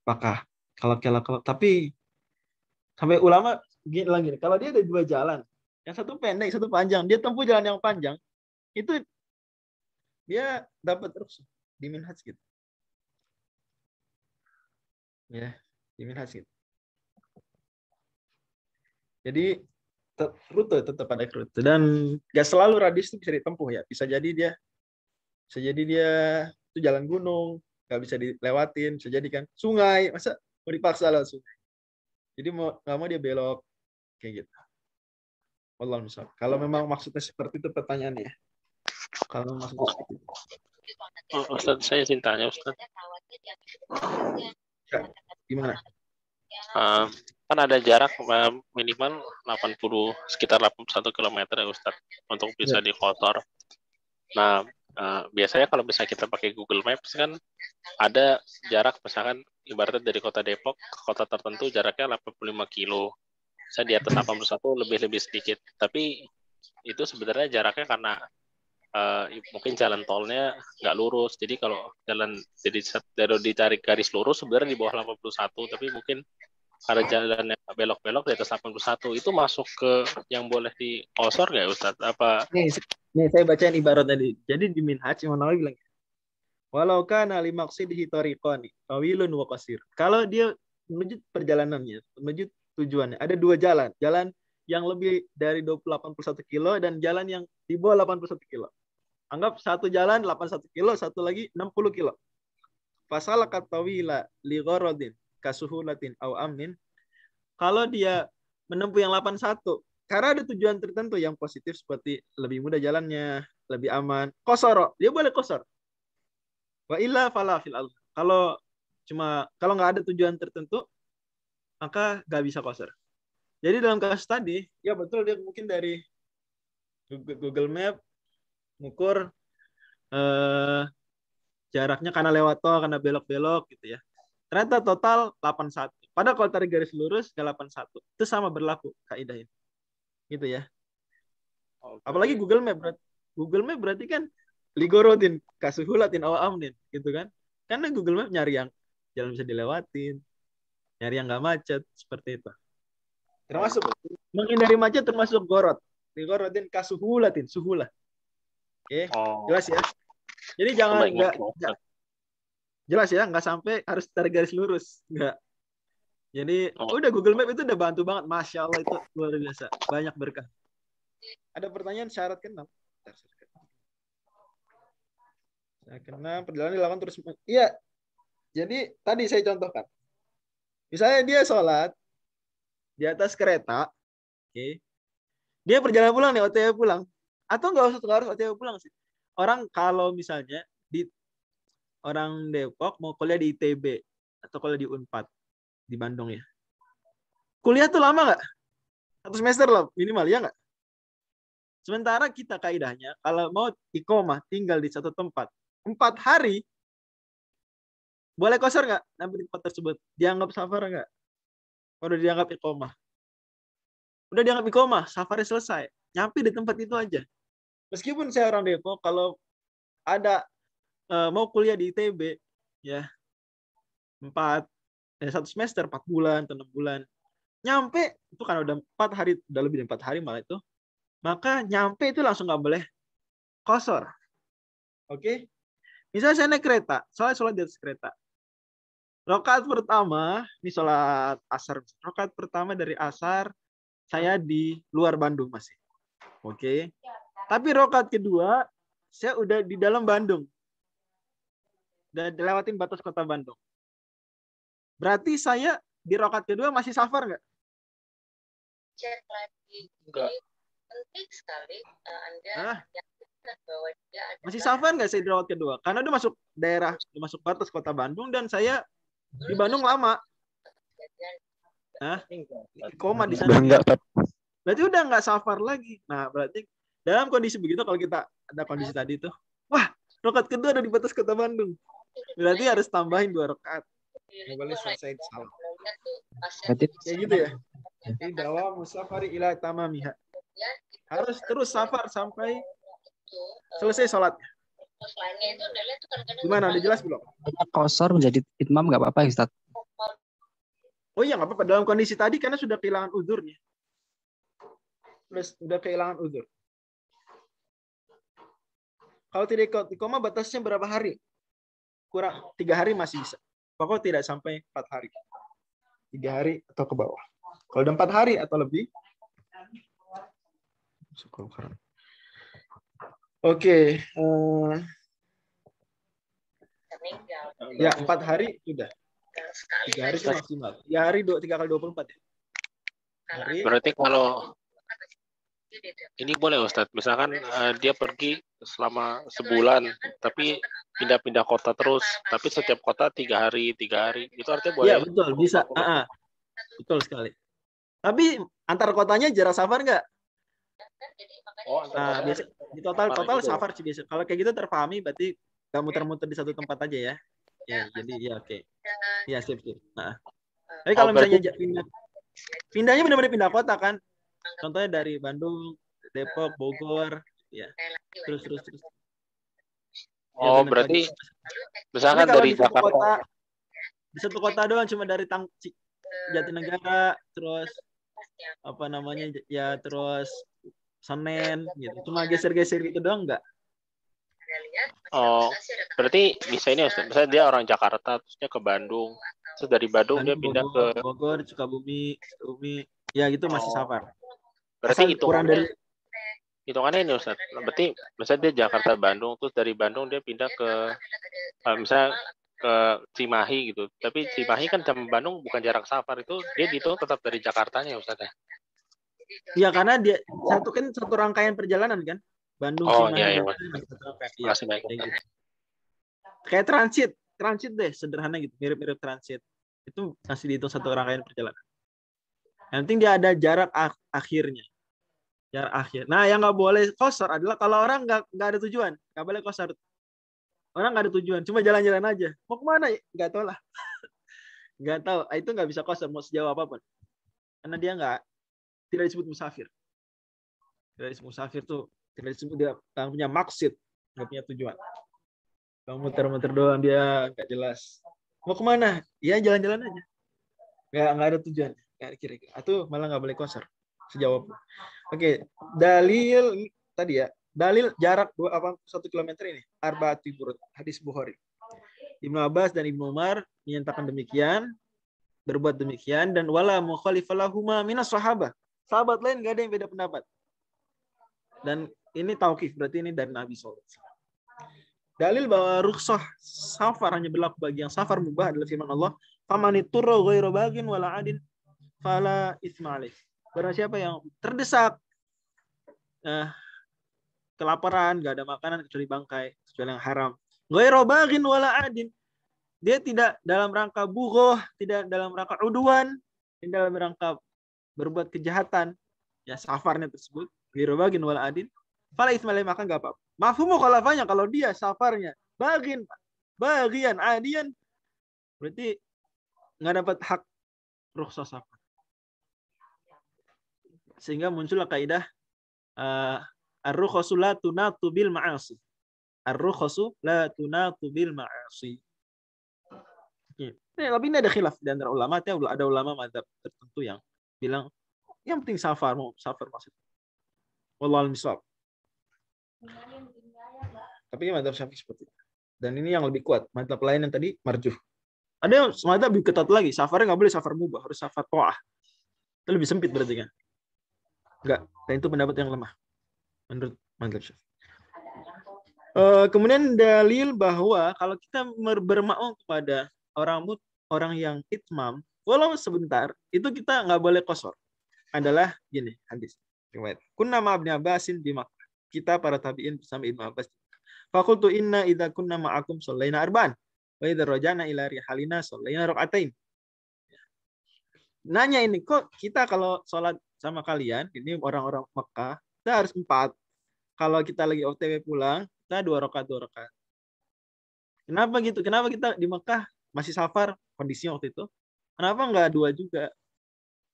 Apakah kalau kelop-kelop, tapi sampai ulama gini lagi, kalau dia ada 2 jalan, yang satu pendek, satu panjang, dia tempuh jalan yang panjang, itu dia dapat terus di minhaj gitu. Ya, di minhaj gitu. Jadi rute, tetap ada rute. Dan nggak selalu radius itu bisa ditempuh ya. Bisa jadi dia itu jalan gunung, nggak bisa dilewatin. Bisa jadi kan sungai, masa mau dipaksa lewat sungai. Jadi nggak mau dia belok kayak gitu. Wallahu a'lam. Kalau memang maksudnya seperti itu pertanyaannya. Kalau maksudnya seperti itu. Ustaz, saya izin tanya Ustaz. Ya, gimana? Kan ada jarak minimal sekitar 81 km ya Ustaz untuk bisa dikotor. Nah, biasanya kalau misalnya kita pakai Google Maps kan ada jarak misalkan ibaratnya dari kota Depok ke kota tertentu jaraknya 85 kilo. Saya di atas 81 lebih sedikit. Tapi itu sebenarnya jaraknya karena mungkin jalan tolnya nggak lurus. Jadi kalau ditarik garis lurus sebenarnya di bawah 81, tapi mungkin karena jalannya belok-belok di atas 81 itu masuk ke yang boleh dikosor nggak Ustadz? Apa? Nih saya bacain ibarat tadi. Jadi di Minhaj Imam Nawawi bilang, walau kana li maqsidihi tariqani tawilun wa qasir. Kalau dia menuju perjalanannya, menuju tujuannya, ada dua jalan. Jalan yang lebih dari 81 kilo dan jalan yang di bawah 81 kilo. Anggap satu jalan 81 kilo, satu lagi 60 kilo. Fasalakat tawila li gharadin kasuhulatin au amin. Kalau dia menempuh yang 81 karena ada tujuan tertentu yang positif seperti lebih mudah jalannya, lebih aman. Qasara, dia boleh qasar. Wa illa fala fil ardh. Kalau nggak ada tujuan tertentu maka nggak bisa qasar. Jadi dalam kasus tadi, ya betul dia mungkin dari Google Map ngukur jaraknya karena lewat tol, karena belok-belok gitu ya. Ternyata total 81. Padahal kalau tarik garis lurus ke 81. Itu sama berlaku kaidah ini. Gitu ya. Okay. Apalagi Google Map berarti kan ligorodin kasuhulatin aw amnin gitu kan. Karena Google Map nyari yang jalan bisa dilewatin, nyari yang nggak macet seperti itu. Termasuk menghindari macet termasuk gorot. Ligorodin kasuhulatin, suhulah. Oke, jelas ya. Jadi jangan jelas ya, nggak sampai harus tarik garis lurus, nggak. Jadi udah Google Map itu udah bantu banget, masya Allah itu luar biasa, banyak berkah. Ada pertanyaan syarat ke-6. Syarat ke-6 perjalanan dilakukan terus. Iya. Jadi tadi saya contohkan. Misalnya dia sholat di atas kereta, oke. Dia perjalanan pulang nih, OTW pulang. Atau nggak harus OTW pulang sih. Orang kalau misalnya orang Depok mau kuliah di ITB atau kuliah di Unpad di Bandung ya. Kuliah tuh lama nggak? 1 semester loh minimal ya nggak? Sementara kita kaidahnya kalau mau iqomah tinggal di satu tempat 4 hari, boleh qasar nggak? Sampai di tempat tersebut dianggap safar nggak? Udah dianggap iqomah. Udah dianggap iqomah, safarnya selesai. Nyampe di tempat itu aja. Meskipun saya orang Depok, kalau ada mau kuliah di ITB ya 1 semester 4 bulan atau 6 bulan nyampe itu kan udah 4 hari, udah lebih dari 4 hari malah itu, maka nyampe itu langsung nggak boleh qasar. Oke. Misalnya saya naik kereta, sholat di atas kereta, rakaat pertama ini sholat asar, rakaat pertama dari asar saya di luar Bandung masih, oke. Tapi rakaat kedua saya udah di dalam Bandung. Udah dilewatin batas kota Bandung. Berarti saya di rakaat kedua masih safar nggak? Cek lagi. Enggak. Penting sekali Anda yakinkan bahwa dia ada masih safar nggak saya di rakaat kedua? Karena udah masuk daerah, udah masuk batas kota Bandung dan saya di Bandung lama. Koma di sana. Berarti udah nggak safar lagi. Nah, berarti dalam kondisi begitu kalau kita ada kondisi tadi itu, wah, rakaat kedua ada di batas kota Bandung. Berarti harus tambahin 2 rakaat. Nggak boleh selesai salat. Kayak gitu ya. Jadi dawa musafari ila tamamiha. Harus terus safar sampai selesai salatnya. Gimana? Udah jelas belum? Qasar menjadi itmam nggak apa-apa Ustaz? Oh iya, nggak apa-apa. Dalam kondisi tadi karena sudah kehilangan uzurnya. Sudah kehilangan uzur. Kalau tidak iqomah batasnya berapa hari? Kurang 3 hari masih bisa. Pokoknya tidak sampai 4 hari. 3 hari atau ke bawah. Kalau udah 4 hari atau lebih, Oke, meninggal. ya 4 hari sudah. Sekali 3 hari itu maksimal. 3 hari 3 kali 24 ya. Hari. Berarti kalau ini boleh Ustadz, misalkan dia pergi selama sebulan, tapi pindah-pindah kota terus, tapi setiap kota 3 hari, itu artinya boleh? Ya betul, bisa. Betul sekali. Tapi antar kotanya jarak safar nggak? Oh, Nah, biasa di total safar sih biasa. Kalau kayak gitu terpahami, berarti nggak muter-muter di satu tempat aja ya. Ya, jadi ya oke. Ya sip. Nah, tapi kalau misalnya pindahnya benar-benar pindah kota kan? Contohnya dari Bandung, Depok, Bogor, ya. Terus. Oh, berarti misalkan kalau dari Jakarta. Di satu kota doang, cuma dari Jatinegara, terus apa namanya ya, terus Senen gitu. Cuma geser-geser gitu doang enggak? Oh, berarti bisa ini Ustaz. Misalnya dia orang Jakarta, terusnya ke Bandung. Terus dari Bandung dia pindah ke Bogor, Sukabumi. Ya gitu masih safar. Berarti hitungannya ini Ustaz. Berarti misalnya dia Jakarta Bandung, terus dari Bandung dia pindah ke misalnya ke Cimahi gitu. Tapi Cimahi kan jam Bandung bukan jarak safar, itu dia dihitung tetap dari Jakartanya Ustaz ya. Iya, karena dia satu rangkaian perjalanan kan. Bandung, Cimahi. Iya. Kayak transit deh, sederhana gitu, mirip-mirip transit. Itu masih dihitung satu rangkaian perjalanan. Yang penting dia ada jarak akhirnya. Jarak akhir. Nah, yang nggak boleh qashar adalah kalau orang nggak ada tujuan, nggak boleh qashar. Orang nggak ada tujuan, cuma jalan-jalan aja. Mau kemana? Nggak tahu lah. Nggak tahu. Itu nggak bisa qashar mau sejauh apapun. Karena dia tidak disebut musafir. Tidak disebut musafir tuh tidak disebut, dia nggak punya maksud, nggak punya tujuan. Kalau muter-muter doang dia nggak jelas. Mau kemana? Ya jalan-jalan aja. Nggak ada tujuan. Kira-kira. Itu malah nggak boleh qashar sejauh apapun. Oke, dalil tadi ya. Dalil jarak 1 kilometer ini. Arba'ati burud. Hadis Bukhari. Ibnu Abbas dan Ibnu Umar menyatakan demikian, berbuat demikian, dan wala mukhalifalahuma minas sahabah. Sahabat lain nggak ada yang beda pendapat. Dan ini tauqif, berarti ini dari Nabi SAW. Dalil bahwa rukhsah safar hanya berlaku bagi yang safar mubah adalah firman Allah, "Famaniturra ghairu bagin wala adin fala itsma alaih." Barang siapa yang terdesak, kelaparan, nggak ada makanan kecuali bangkai, kecuali yang haram. Ghairu bagin wala adin. Dia tidak dalam rangka bughoh, tidak dalam rangka udwan, tidak dalam rangka berbuat kejahatan. Ya, safarnya tersebut ghairu bagin wala adin, fala itsma alaih, maka nggak apa-apa. Mafhumu khalafanya, kalau dia safarnya bagian adian, berarti nggak dapat hak rukhsah safar. Sehingga muncullah kaidah ar-rukhasu la tunatu bil ma'asi. Ar-rukhasu la tunatu bil ma'asi. Tapi ini ada khilaf di antara ulama. Ada ulama mazhab tertentu yang bilang yang penting safar maksudnya. Wallahu a'lam. Tapi ini mazhab Syafi'i seperti itu. Dan ini yang lebih kuat. Mazhab lain yang tadi marjuh. Ada yang mazhab lebih ketat lagi. Safarnya nggak boleh safar mubah, harus safar ta'ah. Itu lebih sempit berarti kan? Enggak. Dan itu pendapat yang lemah menurut mazhab Syafi'i. Kemudian dalil bahwa kalau kita bermakmum kepada orang yang itmam, walau sebentar, itu kita nggak boleh qashar. Adalah gini hadis riwayat. Kunna ma'abni Abbasin di Makkah. Kita para tabi'in bersama Ibnu Abbas. Faqultu inna idza kunna ma'akum shallaina arba'an wa idza raja'na ila rihalina shallaina rak'atain. Nanya ini, kok kita kalau sholat sama kalian, ini orang-orang Mekah, kita harus 4. Kalau kita lagi OTW pulang, kita 2 rakaat. Kenapa gitu? Kenapa kita di Mekah masih safar kondisinya waktu itu? Kenapa nggak 2 juga?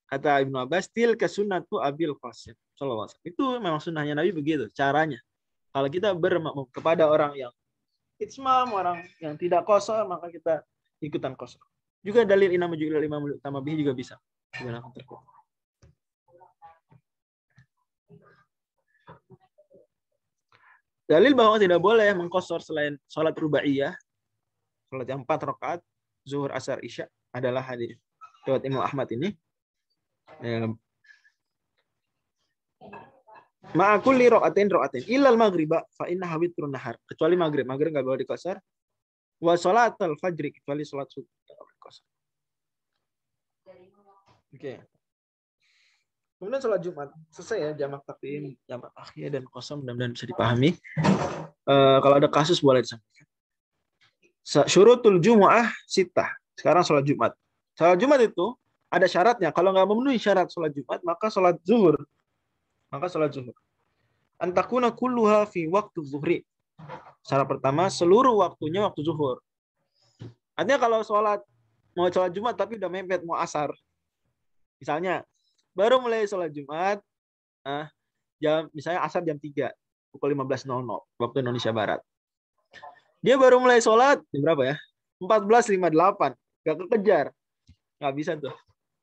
Kata Ibnu Abbas, tilka sunnatu Abil Qasim sallallahu alaihi wasallam. Itu memang sunnahnya Nabi begitu, caranya. Kalau kita bermakmum kepada orang yang itmam, orang yang tidak qashar, maka kita ikutan qashar. Juga dalil inama ju'ilal imamu li'utamma bihi juga bisa. Dalil bahwa tidak boleh mengqashar selain sholat rubaiyah, sholat yang 4 rakaat, zuhur, asar, isya, adalah hadis riwayat Imam Ahmad ini. Ma'a kulli ra'atin illal maghriba fa inna witrun nahar. Kecuali maghrib enggak boleh dikosor. Wa sholatul fajri, kecuali sholat subuh enggak boleh dikosor. Oke. Kemudian sholat Jumat selesai ya, jamak takdim, jamak akhir dan qasam, mudah-mudahan bisa dipahami. Kalau ada kasus boleh disampaikan. Syurutul Jumu'ah sittah. Sekarang sholat Jumat. Sholat Jumat itu ada syaratnya. Kalau nggak memenuhi syarat sholat Jumat, maka sholat zuhur. Antakuna kulluha fi waktu zuhri. Syarat pertama, seluruh waktunya waktu zuhur. Artinya kalau mau sholat Jumat tapi udah mepet mau asar. Misalnya, baru mulai sholat Jumat, misalnya asar jam 3, pukul 15.00 waktu Indonesia Barat. Dia baru mulai sholat, jam berapa ya? 14.58. Gak kekejar. Nggak bisa tuh.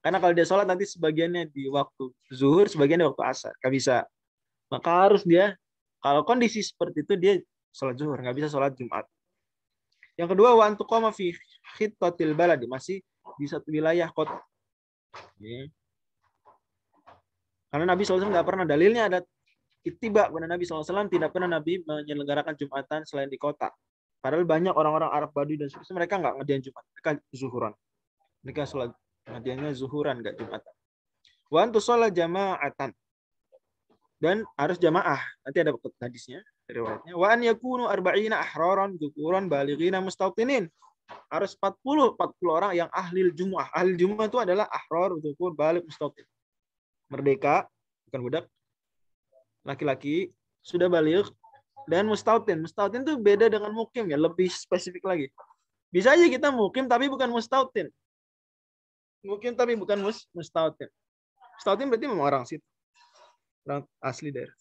Karena kalau dia sholat nanti sebagiannya di waktu zuhur, sebagiannya di waktu asar. Nggak bisa. Maka harus dia, kalau kondisi seperti itu, dia sholat zuhur. Nggak bisa sholat Jumat. Yang kedua, wa antuqama fi khittatil baladi. Masih di satu wilayah kota. Karena Nabi SAW nggak pernah, dalilnya ada ittiba pada Nabi SAW, tidak pernah Nabi menyelenggarakan Jumatan selain di kota. Padahal banyak orang-orang Arab Badui dan sebagainya, mereka nggak ngedian Jumat, mereka zuhuran. Mereka sholat ngediannya zuhuran, nggak Jumatan. Wa antu sholat jama'atan. Dan harus jamaah. Nanti ada hadisnya, riwayatnya. Wa an yakunu arba'ina ahraran dzukuran balighina mustautinin. Harus 40 orang yang ahlil jumu'ah. Ahlil jumu'ah itu adalah ahrar dzukur baligh mustautin. Merdeka, bukan budak. Laki-laki sudah baligh dan mustautin. Mustautin itu beda dengan mukim ya, lebih spesifik lagi. Bisa aja kita mukim tapi bukan mustautin. Mukim tapi bukan mustautin. Mustautin berarti memang orang situ. Orang asli daerah.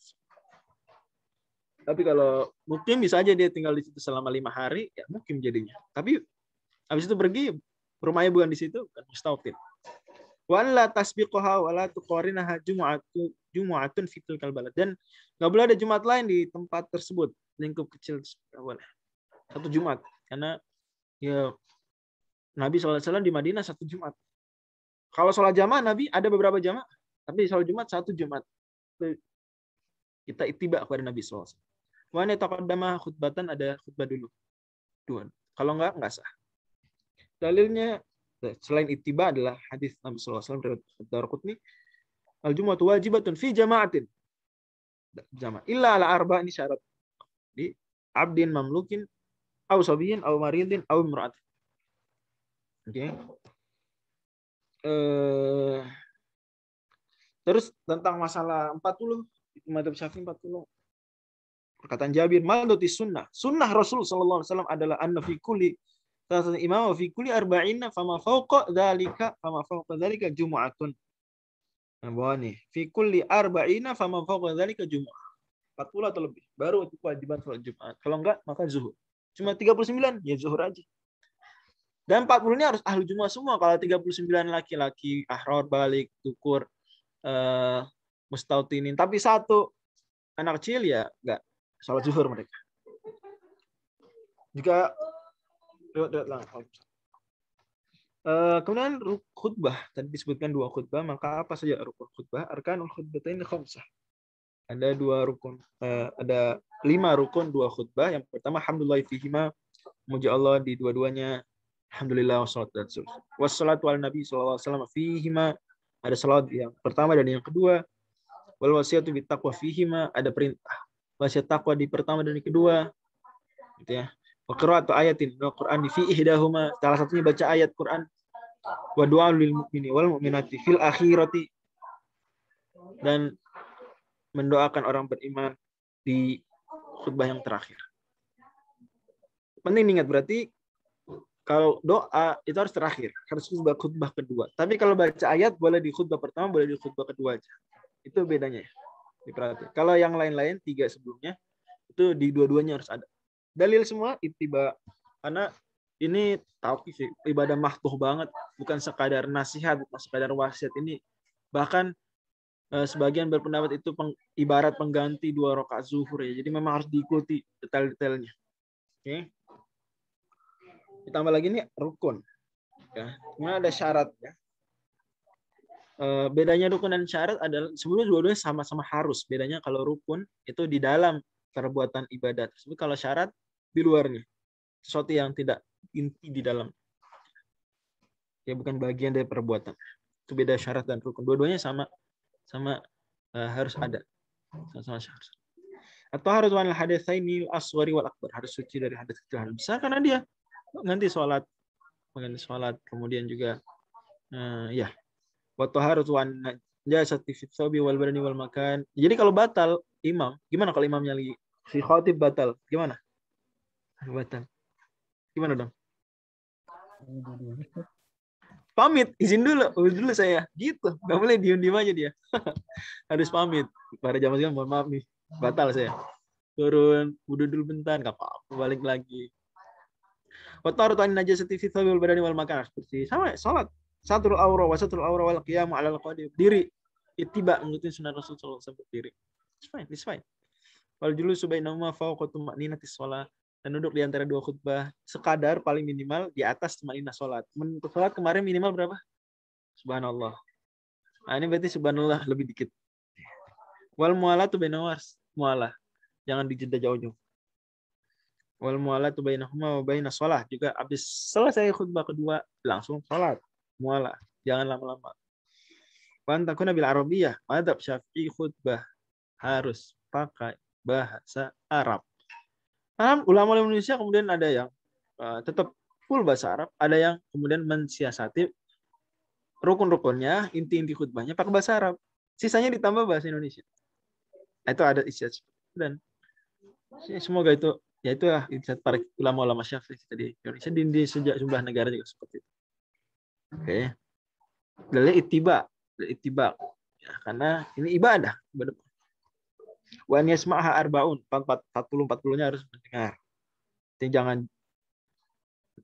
Tapi kalau mukim bisa aja dia tinggal di situ selama 5 hari, ya mukim jadinya. Tapi habis itu pergi, rumahnya bukan di situ, bukan mustautin. Wa la tasbiquha wa la tuqarinaha jumu'atun fi tilkal balad. Dan enggak boleh ada Jumat lain di tempat tersebut, lingkup kecil enggak boleh. Satu Jumat, karena ya Nabi SAW di Madinah satu Jumat. Kalau sholat jamaah Nabi ada beberapa jamaah, tapi sholat Jumat satu Jumat. Kita ittiba kepada Nabi SAW. Wa ne taqaddama khutbatan, ada khutbah dulu. Dua. Kalau enggak sah. Dalilnya selain ittiba adalah hadis Nabi SAW dari Darqutni, al-jumu'atu wajibatun fi jama'atin. Jamaah. Illa ala arba, ini syarat. Di abdin mamlukin, aw sabiyin, aw maridin, aw imra'atin. Oke. Terus tentang masalah 40, Madzhab Syafi'i 40. Perkataan Jabir, "Maldoti sunnah." Sunnah Rasul sallallahu alaihi wasallam adalah anna fi kulli salasatin imam wa fi kulli arba'ina fama fawqa dzalika jumu'atun. Nah, bawah nih, fi kulli arba'ina fama fawqa dzalika jumu'ah. 40 atau lebih baru itu kewajiban sholat Jumat. Kalau enggak maka zuhur. Cuma 39 ya zuhur aja. Dan 40 ini harus ahli Jumat semua. Kalau 39 laki-laki ahrar balik tukur mustautinin, tapi satu anak kecil ya enggak sholat zuhur mereka. Jika kemudian khutbah, tadi disebutkan 2 khutbah, maka apa saja rukun khutbah? Arkanul khutbatain khamsah. Ada 2 rukun, ada 5 rukun 2 khutbah. Yang pertama alhamdulillah fihima, muji Allah di dua-duanya. Alhamdulillah wassalatu wassalatu ala nabi sallallahu alaihi wasallam fihima. Ada salat yang pertama dan yang kedua. Wal wasiyatu bittaqwa fihima, ada perintah wasiat takwa di pertama dan di kedua. Gitu ya. Wa qira'atu ayatin wal Qur'an fi ihdahuma, salah satunya baca ayat Quran. Wa du'a lil mu'mini wal mu'minati fil akhirati, dan mendoakan orang beriman di khutbah yang terakhir. Penting diingat, berarti kalau doa itu harus terakhir, harus khutbah kedua. Tapi kalau baca ayat boleh di khutbah pertama, boleh di khutbah kedua aja. Itu bedanya ya. Diperhatikan. Kalau yang lain-lain 3 sebelumnya itu di dua-duanya harus ada. Dalil semua ittiba, karena ini tauqif, ibadah mahtuh banget, bukan sekadar nasihat, bukan sekadar wasiat. Ini bahkan sebagian berpendapat itu ibarat pengganti 2 rakaat zuhur ya. Jadi memang harus diikuti detail-detailnya. Oke. Ditambah lagi ini rukun. Ya. Kemudian ada syarat ya. bedanya rukun dan syarat adalah sebenarnya dua-duanya sama-sama harus. Bedanya kalau rukun itu di dalam perbuatan ibadat. Tapi kalau syarat di luarnya. Sesuatu yang tidak inti di dalam. Ya bukan bagian dari perbuatan. Itu beda syarat dan rukun. Dua-duanya sama harus ada. Sama-sama harus. Atau harus wal hadatsaini al-asghari wal akbar. Harus suci dari hadas kecil dan besar karena dia mengganti sholat kemudian juga ya wa taharatu wan najasati fi thawbi wal badani wal makan. Jadi kalau batal imam, gimana kalau imamnya lagi si khatib batal? Gimana? Batal. Gimana dong? Pamit, izin dulu saya. Gitu. Enggak boleh diem-diem aja dia. Harus pamit. Pada zaman sekarang mohon maaf nih. Batal saya. Turun, wudu dulu bentar, enggak apa-apa, balik lagi. Wa taharatu an najasati fi thawbi wal badani wal makan. Seperti sama salat. Satrul aura wa satrul aura wal qiyamu 'ala al-qadim. Diri. Ittiba ngikutin sunnah Rasul sallallahu alaihi wasallam diri. It's fine. Wal julusu bainahuma fawqa tuma'ninati shalah. Dan duduk di antara dua khutbah sekadar paling minimal di atas tumanina salat. Untuk salat kemarin minimal berapa? Subhanallah. Nah, ini berarti subhanallah lebih dikit. Wal mu'alatu bainahuma mu'alah. Jangan dijeda jauh-jauh. Wal mu'alatu bainahuma wa bainas shalah. Juga habis selesai khutbah kedua langsung salat. Mu'alah. Jangan lama-lama. Wa antakuna bil arabiyyah. Madhab Syafi'i khutbah harus pakai bahasa Arab. Ulama Indonesia kemudian ada yang tetap full bahasa Arab, ada yang kemudian mensiasati rukun-rukunnya, inti-inti khutbahnya pakai bahasa Arab. Sisanya ditambah bahasa Indonesia. Itu ada istiadat dan semoga itu ya itulah istiadat para ulama-ulama Syafi'i di Indonesia di sejak jumlah negara juga seperti itu. Oke. Dalil ittiba. Ya, karena ini ibadah. Wa yasma'ha arba'un, 40-40-nya harus mendengar. Jadi jangan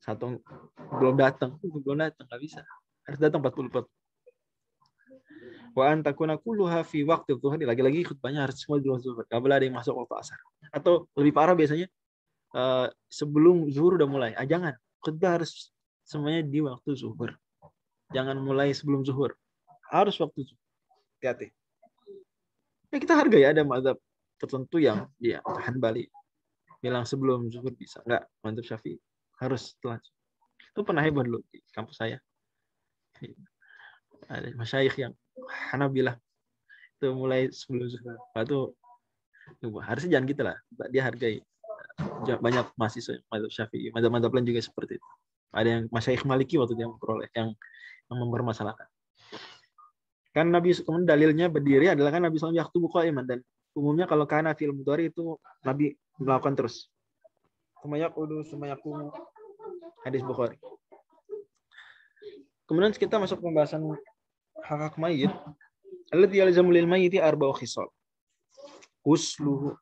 satu belum datang enggak bisa. Harus datang 40-40. Wa an takuna kulluha fi waqti dhuhri, lagi-lagi khutbahnya harus semua di zuhur. Enggak boleh ada yang masuk waktu asar. Atau lebih parah biasanya sebelum zuhur udah mulai. Jangan. Khutbah harus semuanya di waktu zuhur. Jangan mulai sebelum zuhur. Harus waktu zuhur. Hati-hati. Ya kita hargai ada mazhab tertentu yang dia Hanbali bilang sebelum zuhur bisa. Enggak, mazhab Syafi'i harus setelah. Itu pernah heboh dulu di kampus saya. Ada masyayikh yang Hanabilah itu mulai sebelum zuhur. Itu harusnya jangan gitu lah. Dia hargai banyak mahasiswa mazhab Syafi'i, mazhab lain juga seperti itu. Ada yang masyayikh Maliki waktu dia memperoleh yang mempermasalahkan. Kan Nabi kemudian dalilnya berdiri adalah kan Nabi SAW yaktubu qa'iman, dan umumnya kalau kana fil mudhari itu Nabi melakukan terus. Sumayaqumu hadis Bukhari. Kemudian kita masuk pembahasan hak mayit. Alladzi yalzamu lil mayyiti arba'u khisal. Ghusluhu,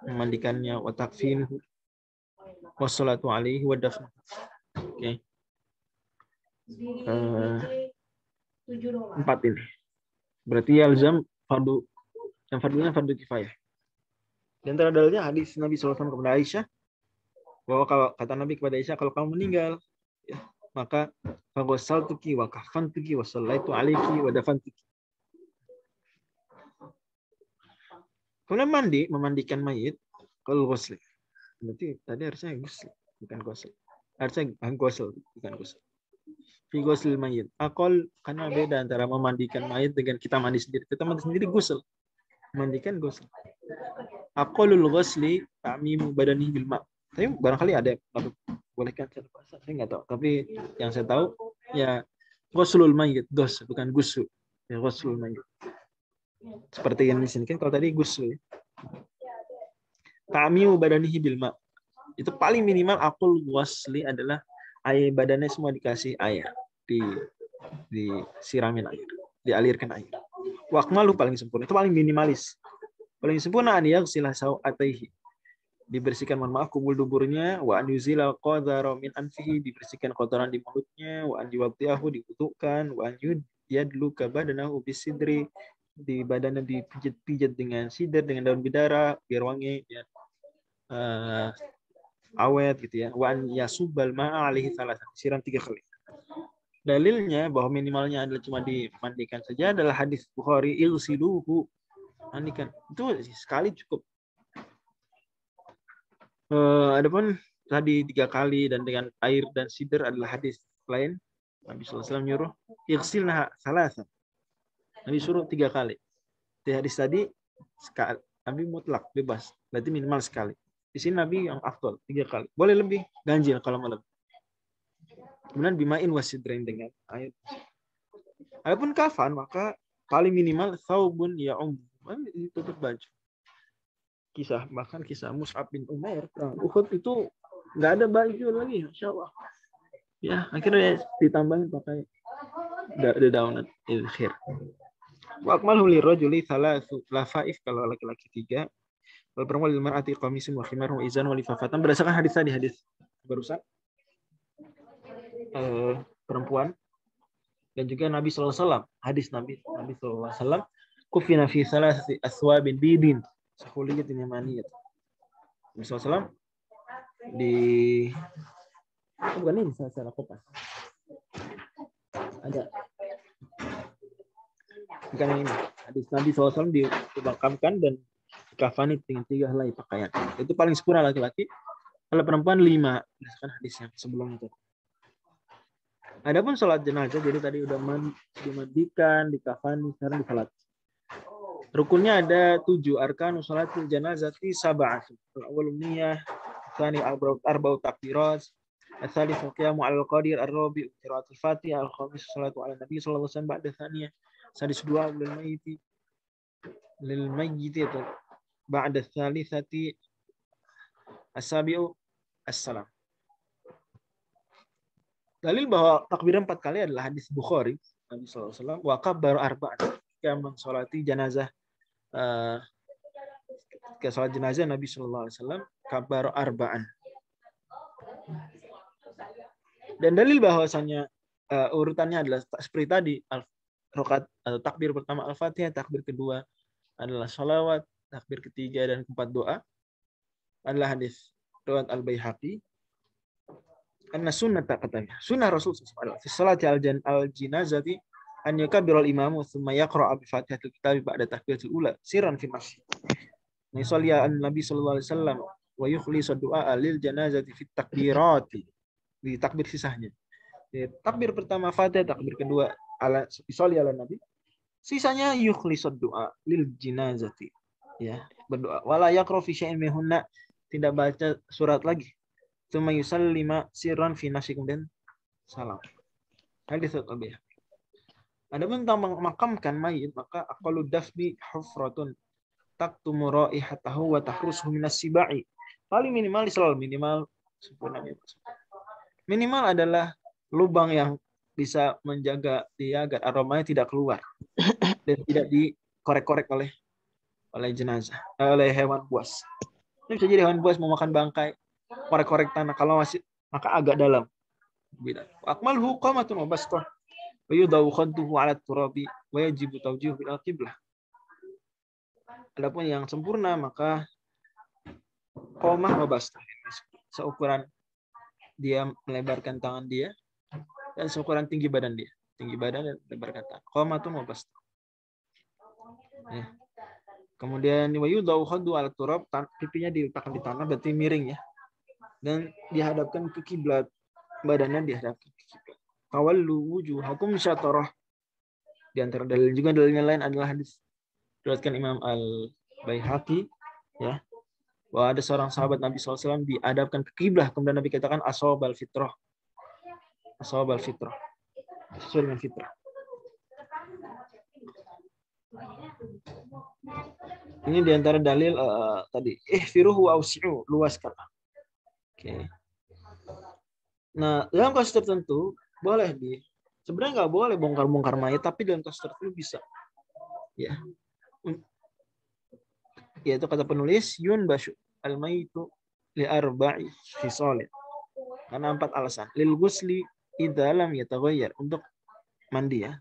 memandikannya, wa takfinuhu, wa salatu alaihi wa dafnu. Oke. 4 ini. Berarti yalzam fardu, yang fardunya fardu kifayah. Di antara dalilnya hadis Nabi SAW kepada Aisyah, bahwa kalau kata Nabi kepada Aisyah, kalau kamu meninggal, ya, maka faghassaltuki wa kafantuki wa shallaitu alaiki wa dafantuki. Kemudian memandikan mayit, kalau ghusl. Berarti tadi harusnya ghusl, bukan ghusl. Harusnya ghusl, bukan ghusl. Fi ghusl mayit. Aqal, karena beda antara memandikan mayit dengan kita mandi sendiri. Kita mandi sendiri ghusl. Memandikan ghusl. Aqalul ghusli ta'mimu badanihi bil ma'. Tapi barangkali ada yang bolehkan cara bahasa, saya nggak tahu. Tapi yang saya tahu ya ghuslul mayit, ghusl bukan ghusl. Ya ghuslul mayit. Seperti yang di sini kan kalau tadi ghusl. Ta'mimu badanihi bil ma'. Itu paling minimal aqul ghusli adalah air badannya semua dikasih air, disiramin air, dialirkan air. Wa akmalu paling sempurna, itu paling minimalis. Paling sempurna an yaghsila sawataihi, dibersihkan mohon maaf kubul duburnya, wa an yuzila qadara min anfihi, dibersihkan kotoran di mulutnya, wa an yuwati'ahu, dibutuhkan, wa an yadluka badanahu bisidri, di badannya dipijat-pijat dengan sidr, dengan daun bidara biar wangi, biar awet gitu ya. Wa an yasubbal ma'a alaihi thalathan, siram 3 kali. dalilnya bahwa minimalnya adalah cuma dimandikan saja adalah hadis Bukhari, igsiluhu, mandikan. Itu sekali cukup. Adapun tadi 3 kali dan dengan air dan sidr adalah hadis lain. Nabi SAW nyuruh igsilna salasa. Nabi suruh 3 kali. Di hadis tadi sekali. Nabi mutlak bebas. Berarti minimal sekali. Di sini Nabi yang afdal 3 kali. Boleh lebih, ganjil kalau mau lebih. Kemudian bimain wasidrain dengan air. Adapun kafan maka paling minimal saubun ya'um, tutup baju. Bahkan kisah Mus'ab bin Umair perang Uhud itu nggak ada baju lagi, Masya Allah. Ya akhirnya ditambahin pakai dedaunan ilkhir. Wa akmalu lirrajuli thalathu lafaif, kalau laki-laki 3. Wal perempuan lil mar'ati qamisun wa khimarun wa izan wa lifafatan, berdasarkan hadis tadi, hadis barusan. Perempuan dan juga Nabi SAW, hadis Nabi SAW, kufina fi thalathati aswabin bidin sahuliyatin yamaniyat. Nabi SAW bukan ini saya kopas. Ada bukan yang ini. Hadis Nabi SAW dimakamkan dan dikafani dengan 3 helai pakaian. Itu paling sempurna laki-laki. Kalau perempuan 5, berdasarkan hadis yang sebelum itu. Adapun sholat jenazah, jadi tadi udah dimandikan, dikafani, sekarang disalat. Rukunnya ada 7. Arkanu sholatil janazati sab'atun. Al-awwal niyah, tsani arba'u takbirat, ats-tsalits qiyamu 'alal qadir, ar-rabi' qira'atul Fatihah, al-khamis sholatu 'ala nabi sallallahu alaihi wasallam ba'da tsaniyah, sadis du'a lil mayyit itu ba'da tsalitsati, as-sabi'u as-salam. Dalil bahwa takbiran 4 kali adalah hadis Bukhari, Nabi SAW, wa kabbar arba'an, ketika mensolati jenazah, ketika sholat jenazah Nabi SAW, kabbar arba'an. Dan dalil bahwasanya urutannya adalah seperti tadi, rakaat atau takbir pertama Al-Fatihah, takbir kedua adalah sholawat, takbir ketiga dan keempat doa adalah hadis riwayat Al-Baihaqi. Karena sunnah katanya, sunnah Rasul SAW fi salati al-jinazati an yukabbir al-imamu thumma yaqra'a bi Fatihatil kitab ba'da takbiratul ula sirran fi masjid. Yusalli an-nabi sallallahu alaihi wasallam wa yukhlisu du'a lil janazati fi takbirati. Di takbir sisanya. Di takbir pertama Fatihah, takbir kedua yusalli ala nabi. Sisanya yukhlisu du'a lil janazati. Ya, berdoa. Wala yaqra fi syai'in minhunna, tidak baca surat lagi. Tsumma yusallima sirran fi nafsi, kemudian salam. Hadis Al-Baihaqi. Adapun tentang memakamkan mayit, maka aqallu dafni hufratun taktumu raihatahu wa tahrusuhu minas sibai. Paling minimal selalu minimal sempurnanya. Minimal adalah lubang yang bisa menjaga dia agar aromanya tidak keluar dan tidak dikorek-korek oleh jenazah, oleh hewan buas. Ini bisa jadi hewan buas mau makan bangkai, korek-korek tanah, kalau masih maka agak dalam. Akmalhu qamatun wa bastah wa yudawu khadduhu 'ala turabi wa yajibu tawjihu bil qiblah. Adapun yang sempurna maka qamah wa bastah, seukuran dia melebarkan tangan dia dan seukuran tinggi badan dia. Tinggi badan dan melebarkan tangan. Qamatun wa bastah. Ya. Kemudian wa yudawu khadduhu 'ala turab, pipinya diletakkan di tanah berarti miring ya. Dan dihadapkan ke kiblat, badannya dihadapkan ke kiblat. Tawallu wujuhakum syatrah. Di antara dalil juga dalilnya lain adalah hadis diriwayatkan Imam Al-Baihaqi ya, bahwa ada seorang sahabat Nabi SAW dihadapkan ke kiblat, kemudian Nabi katakan ashabal fitrah. Ashabal fitrah. Sesuai dengan fitrah. Ini di antara dalil tadi ihfiruhu wa ausi'u, luaskan. Oke. Nah, dalam kasus tertentu boleh sebenarnya nggak boleh bongkar-bongkar mayat, tapi dalam kasus tertentu bisa. Ya. Yaitu kata penulis yunbashu al-mayitu li arba'i khisal. Karena 4 alasan. Lil ghusli idza lam yataghayyar, untuk mandi ya.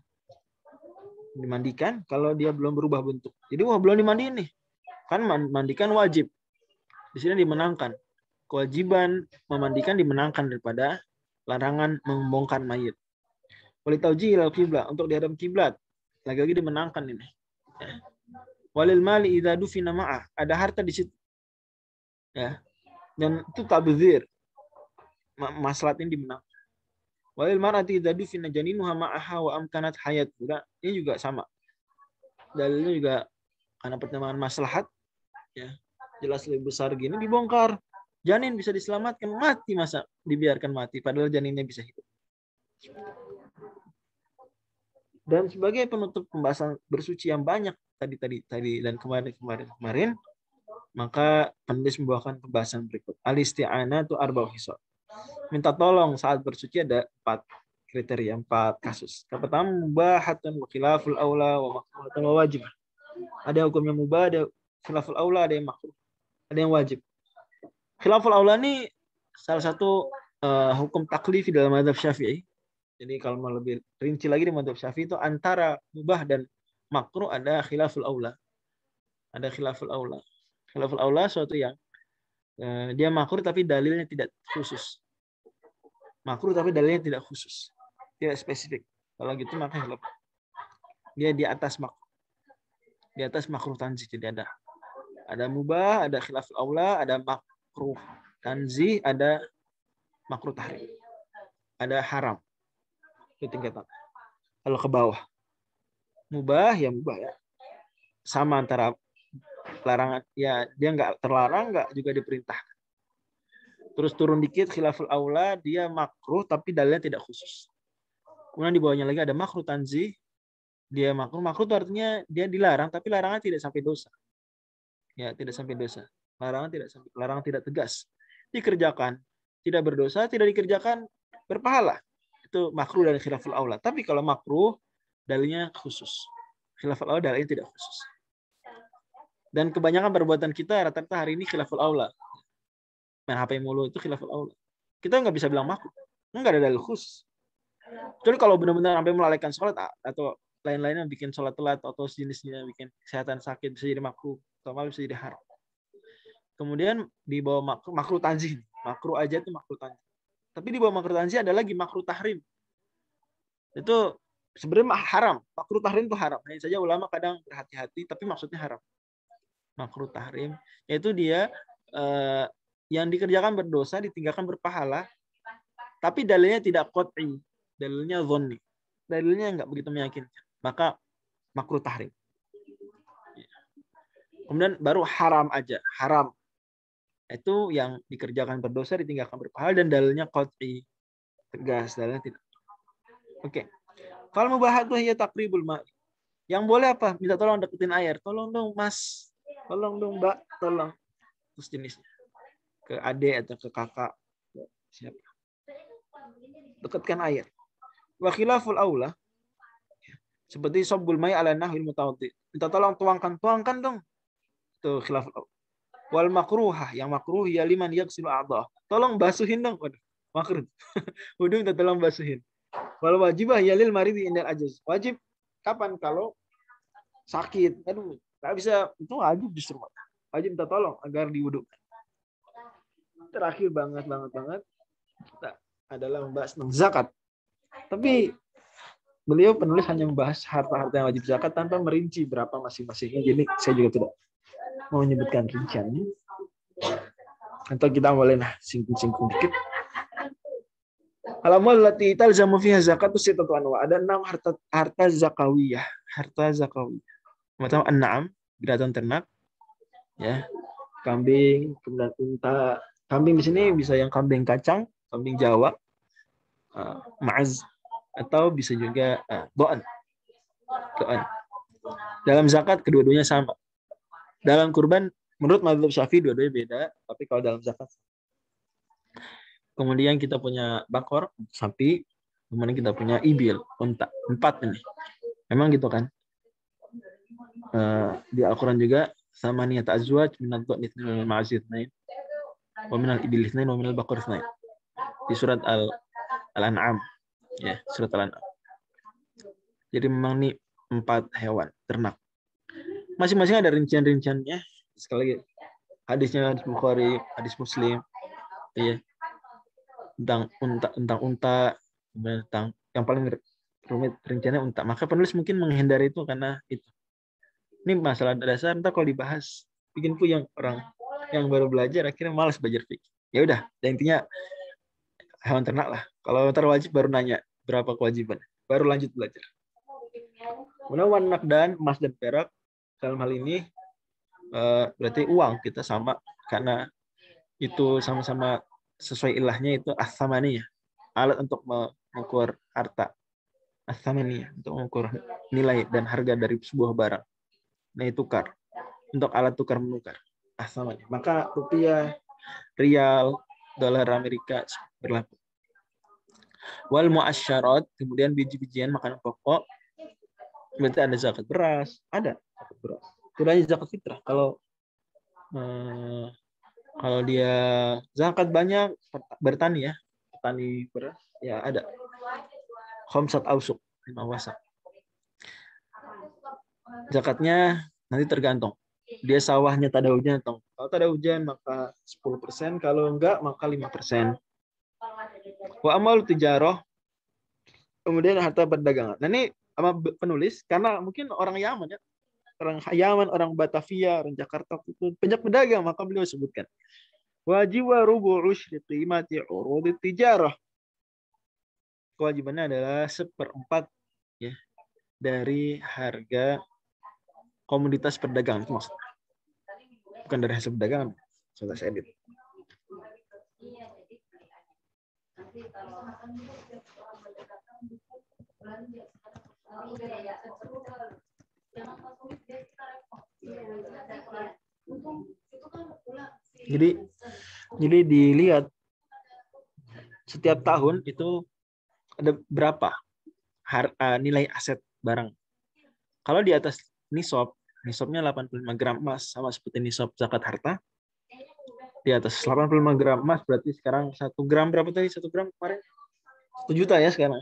Dimandikan kalau dia belum berubah bentuk. Jadi belum dimandiin nih. Kan mandikan wajib. Di sini dimenangkan. Kewajiban memandikan dimenangkan daripada larangan membongkar mayit. Walitauji ilal kiblat, untuk dihadap kiblat. Lagi-lagi dimenangkan ini. Ya. Walil mali idza dufina ma'ah, ada harta di situ. Ya. Dan itu tabdzir. Maslahat ini dimenang. Walil mar'ati idza dufina janinuha ma'aha wa amkanat hayat. Ini juga sama. Dalilnya juga karena pertimbangan maslahat, ya jelas lebih besar gini dibongkar. Janin bisa diselamatkan, mati masa dibiarkan mati padahal janinnya bisa hidup. Dan sebagai penutup pembahasan bersuci yang banyak tadi dan kemarin, maka penulis membawakan pembahasan berikut. Al-isti'anah itu arba'u hisab. Minta tolong saat bersuci ada 4 kriteria, 4 kasus. Yang pertama mubahatun wa khilaful aula wa makruhatun wa wajib. Ada hukumnya mubah, ada khilaful aula, ada yang makruh, ada yang wajib. Khilaful aula ini salah satu hukum taklifi dalam mazhab Syafi'i. Jadi kalau mau lebih rinci lagi di mazhab Syafi'i itu antara mubah dan makruh ada khilaful aula. Ada khilaful aula. Khilaful aula suatu yang dia makruh tapi dalilnya tidak khusus. Makruh tapi dalilnya tidak khusus. Tidak spesifik. Kalau gitu maka khilaf. Dia di atas makruh. Di atas makruh tanzih. Jadi ada mubah, ada khilaful aula, ada makruh tanzih, ada makruh tahrim. Ada haram. Itu tingkatan. Kalau ke bawah. Mubah ya mubah ya. Sama antara larangan ya dia nggak terlarang, nggak juga diperintahkan. Terus turun dikit khilaful aula, dia makruh tapi dalilnya tidak khusus. Kemudian di bawahnya lagi ada makruh tanzih. Dia makruh itu artinya dia dilarang tapi larangan tidak sampai dosa. Ya, tidak sampai dosa. Larangan tidak tegas. Dikerjakan tidak berdosa, tidak dikerjakan berpahala. Itu makruh dari khilaful aula. Tapi kalau makruh dalilnya khusus. Khilaful aula dalilnya tidak khusus. Dan kebanyakan perbuatan kita rata-rata hari ini khilaful aula. Main HP mulu itu khilaful aula. Kita nggak bisa bilang makruh. Nggak ada dalil khusus. Jadi kalau benar-benar sampai melalaikan sholat atau lain-lainnya bikin sholat telat atau jenisnya bikin kesehatan sakit bisa jadi makruh atau malah bisa jadi haram. Kemudian di bawah makruh tanzih. Makruh aja itu makruh tanzih. Tapi di bawah makruh tanzih ada lagi makruh tahrim. Itu sebenarnya haram. Makruh tahrim itu haram. Hanya saja ulama kadang berhati-hati tapi maksudnya haram. Makruh tahrim yaitu dia yang dikerjakan berdosa ditinggalkan berpahala tapi dalilnya tidak qat'i, dalilnya dhanni. Dalilnya enggak begitu meyakinkan. Maka makruh tahrim. Kemudian baru haram aja. Haram itu yang dikerjakan berdosa ditinggalkan berpahala dan dalilnya qat'i, tegas, dalilnya tidak. Oke. Kalau mubahat ya taqribul ma'. Yang boleh apa? Minta tolong deketin air. Tolong dong, Mas. Tolong dong, Mbak. Tolong. Terus jenisnya. Ke adik atau ke kakak. Siapa? Dekatkan air. Wa khilaful aula. Seperti sobbul mai ala nahwil mutawaddi. Minta tolong tuangkan dong. Itu khilaful aula. Wal makruhah, yang makruh ya liman yaghsilu a'dhah. Tolong basuhin dong. Waduh, makruh. Wudu minta tolong basuhin. Wal wajibah ya lil maridi indal ajaz. Wajib kapan? Kalau sakit. Aduh, enggak bisa, itu wajib justru. Wajib minta tolong agar diwudukan. Terakhir banget adalah membahas tentang zakat. Tapi beliau penulis hanya membahas harta-harta yang wajib zakat tanpa merinci berapa masing-masingnya. Jadi saya juga tidak mau menyebutkan rinciannya. Atau kita boleh singgung dikit. Al-amwal allati talzamu fiha zakatu sittatu anwa. Ada 6 harta zakawiyah. Harta zakawiyah. Pertama an-na'am, binatang ternak. Ya. Kambing, kemudian unta. Kambing di sini bisa yang kambing kacang, kambing Jawa, ma'az, atau bisa juga do'an. Dalam zakat kedua-duanya sama. Dalam kurban menurut mazhab Syafi'i dua-duanya beda, tapi kalau dalam zakat. Kemudian kita punya bakor, sapi, kemudian kita punya ibil, unta. 4 ini. Memang gitu kan? Di Al-Qur'an juga sama niyat azwaj minad dha'n itsnain wal ma'az itsnain wa minal ibil itsnain wa minal baqar itsnain. Di surat Al-An'am. Ya, surat Al-An'am. Jadi memang nih 4 hewan ternak. Masing-masing ada rincian-rinciannya. Sekali lagi, hadisnya hadis Bukhari, hadis Muslim. Iya. Tentang unta, tentang yang paling rumit rinciannya unta. Maka penulis mungkin menghindari itu karena itu. Ini masalah dasar, ntar kalau dibahas bikin puyeng orang yang baru belajar akhirnya malas belajar fikih. Ya udah, intinya hewan ternak lah. Kalau ntar wajib baru nanya berapa kewajiban, baru lanjut belajar. Kemudian nakdan, emas dan perak dalam hal ini berarti uang kita sama karena itu sama-sama sesuai ilahnya itu as-samaniyah, alat untuk mengukur harta. As-samaniyah untuk mengukur nilai dan harga dari sebuah barang. Nilai tukar untuk alat tukar menukar. As-samaniyah. Maka rupiah, rial, dolar Amerika berlaku. Wal mu'asyarat, kemudian biji-bijian makanan pokok. Berarti ada zakat beras, ada zakat beras. Tidak hanya zakat fitrah. Kalau dia zakat banyak bertani ya, petani beras ya ada. Khamsat ausuk, 5 wasak. Zakatnya nanti tergantung. Dia sawahnya tak ada hujan atau kalau tak ada hujan maka 10%, kalau enggak maka 5%. Wa amal tijarah, kemudian harta perdagangan. Nah ini sama penulis karena mungkin orang Yaman ya. Orang Yaman, orang Batavia, orang Jakarta itu banyak pedagang, maka beliau sebutkan wajib wa rubu'u usyri qimati urudit tijarah. Kewajibannya adalah 1/4 ya dari harga komoditas perdagangan itu maksudnya. Bukan dari hasil perdagangan. Sudah saya edit. Jadi dilihat setiap tahun itu ada berapa nilai aset barang. Kalau di atas nisabnya 85 gram emas sama seperti nisab zakat harta. Di atas 85 gram emas berarti sekarang 1 gram berapa tadi? 1 gram kemarin 1 juta ya sekarang.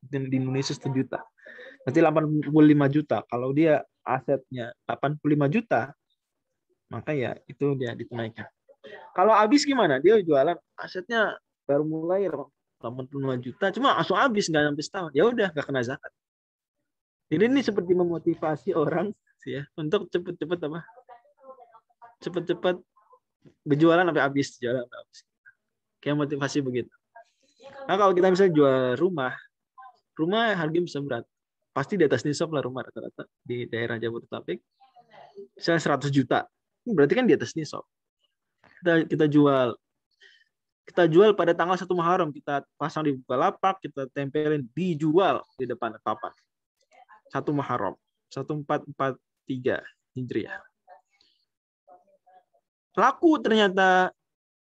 Di Indonesia 1 juta. Berarti 85 juta. Kalau dia asetnya 85 juta, maka ya itu dia ditunaikan. Kalau habis gimana? Dia jualan asetnya baru mulai 85 juta, cuma langsung habis nggak sampai setahun. Ya udah nggak kena zakat. Jadi ini seperti memotivasi orang ya untuk cepet-cepet berjualan sampai habis, Kayak motivasi begitu. Nah kalau kita misalnya jual rumah harganya bisa berat. Pasti di atas nisab lah rumah rata-rata di daerah Jabodetabek. Misalnya 100 juta. Berarti kan di atas nisab. Kita jual pada tanggal 1 Muharram, kita pasang di Bukalapak, kita tempelin, dijual di depan papan. 1 Muharram, 1443 Hijriah. Laku ternyata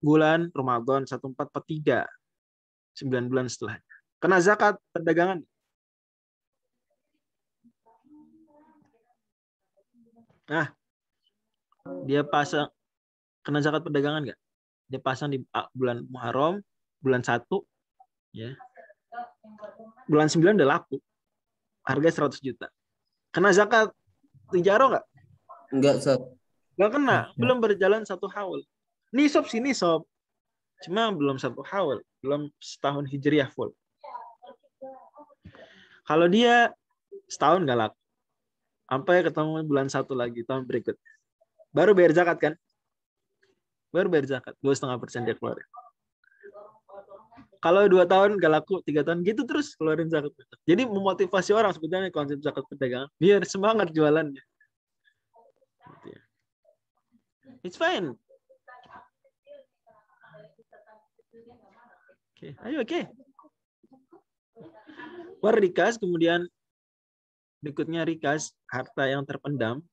bulan Ramadan 1443, 9 bulan setelahnya. Kena zakat perdagangan. Nah, dia pasang kena zakat perdagangan nggak? Dia pasang di bulan Muharram, bulan 1, ya. Bulan 9 udah laku. Harga 100 juta. Kena zakat tijarah nggak? Enggak, Sob. Nggak kena. Belum berjalan 1 haul. Nisab sih nisab. Cuma belum 1 haul. Belum setahun Hijriah full. Kalau dia setahun nggak laku. Sampai ketemu bulan 1 lagi, tahun berikutnya. Baru bayar zakat kan? Baru bayar zakat. 2,5% dia keluarin. Kalau 2 tahun nggak laku, 3 tahun gitu terus keluarin zakat. Jadi memotivasi orang sebetulnya konsep zakat perdagangan. Biar semangat jualannya. It's fine. Oke, ayo oke. Warikas, kemudian berikutnya rikas, harta yang terpendam.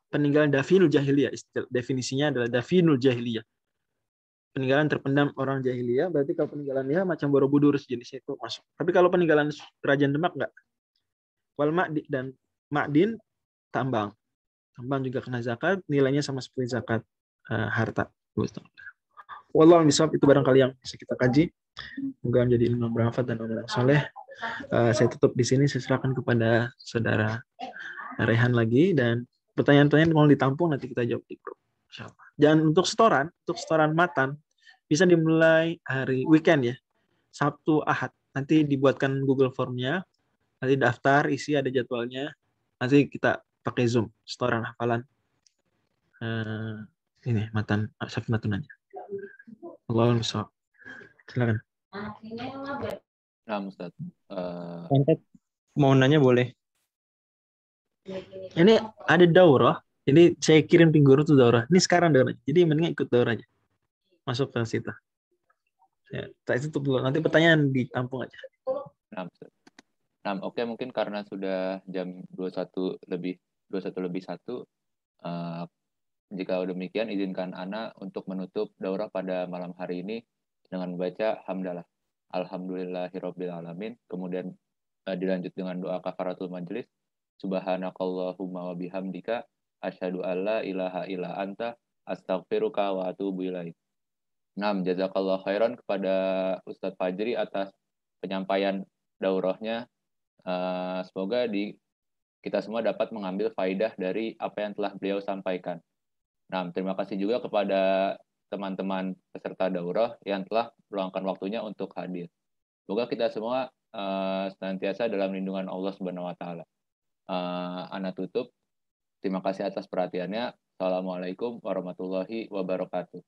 Peninggalan dafinul jahiliyah. Definisinya adalah dafinul jahiliyah. Peninggalan terpendam orang jahiliyah, berarti kalau peninggalannya macam Borobudur sejenisnya itu masuk. Tapi kalau peninggalan kerajaan Demak enggak. Wal ma'di dan ma'din tambang. Tambang juga kena zakat, nilainya sama seperti zakat harta. Wallahu a'lam, itu barangkali yang bisa kita kaji. Semoga menjadi ilmu yang bermanfaat dan amal yang saleh. Saya tutup di sini, saya serahkan kepada saudara Rehan lagi, dan pertanyaan-pertanyaan mau ditampung nanti kita jawab di grup. Insyaallah. Dan untuk setoran matan bisa dimulai hari weekend ya. Sabtu, Ahad. nanti dibuatkan Google Form-nya, nanti daftar, isi ada jadwalnya, nanti kita pakai Zoom, setoran hafalan. Ini matan Safinatun aja. Allahumma sholli. Silakan. Nah, Ustaz. Mau nanya boleh? Ini ada daurah. Ini saya kirim di guru tuh daurah. Ini sekarang daurah. Jadi mendingan ikut daurah aja. Masuk ke situ. Ya, tak tutup dulu. Nanti pertanyaan ditampung aja. Nah, Ustaz. Nah, oke, mungkin karena sudah jam 21 lebih 1, jika demikian izinkan Ana untuk menutup daurah pada malam hari ini dengan membaca hamdalah. Alhamdulillahirabbil alamin. Kemudian dilanjut dengan doa kafaratul majelis. Subhanakallahumma wa bihamdika asyhadu alla ilaha illa anta astaghfiruka wa atubu ilaik. Nah, jazakallahu khairan kepada Ustadz Fajri atas penyampaian daurahnya. Semoga kita semua dapat mengambil faidah dari apa yang telah beliau sampaikan. Nah, terima kasih juga kepada teman-teman peserta daurah yang telah meluangkan waktunya untuk hadir. Semoga kita semua senantiasa dalam lindungan Allah Subhanahu wa taala. Ana tutup. Terima kasih atas perhatiannya. Assalamualaikum warahmatullahi wabarakatuh.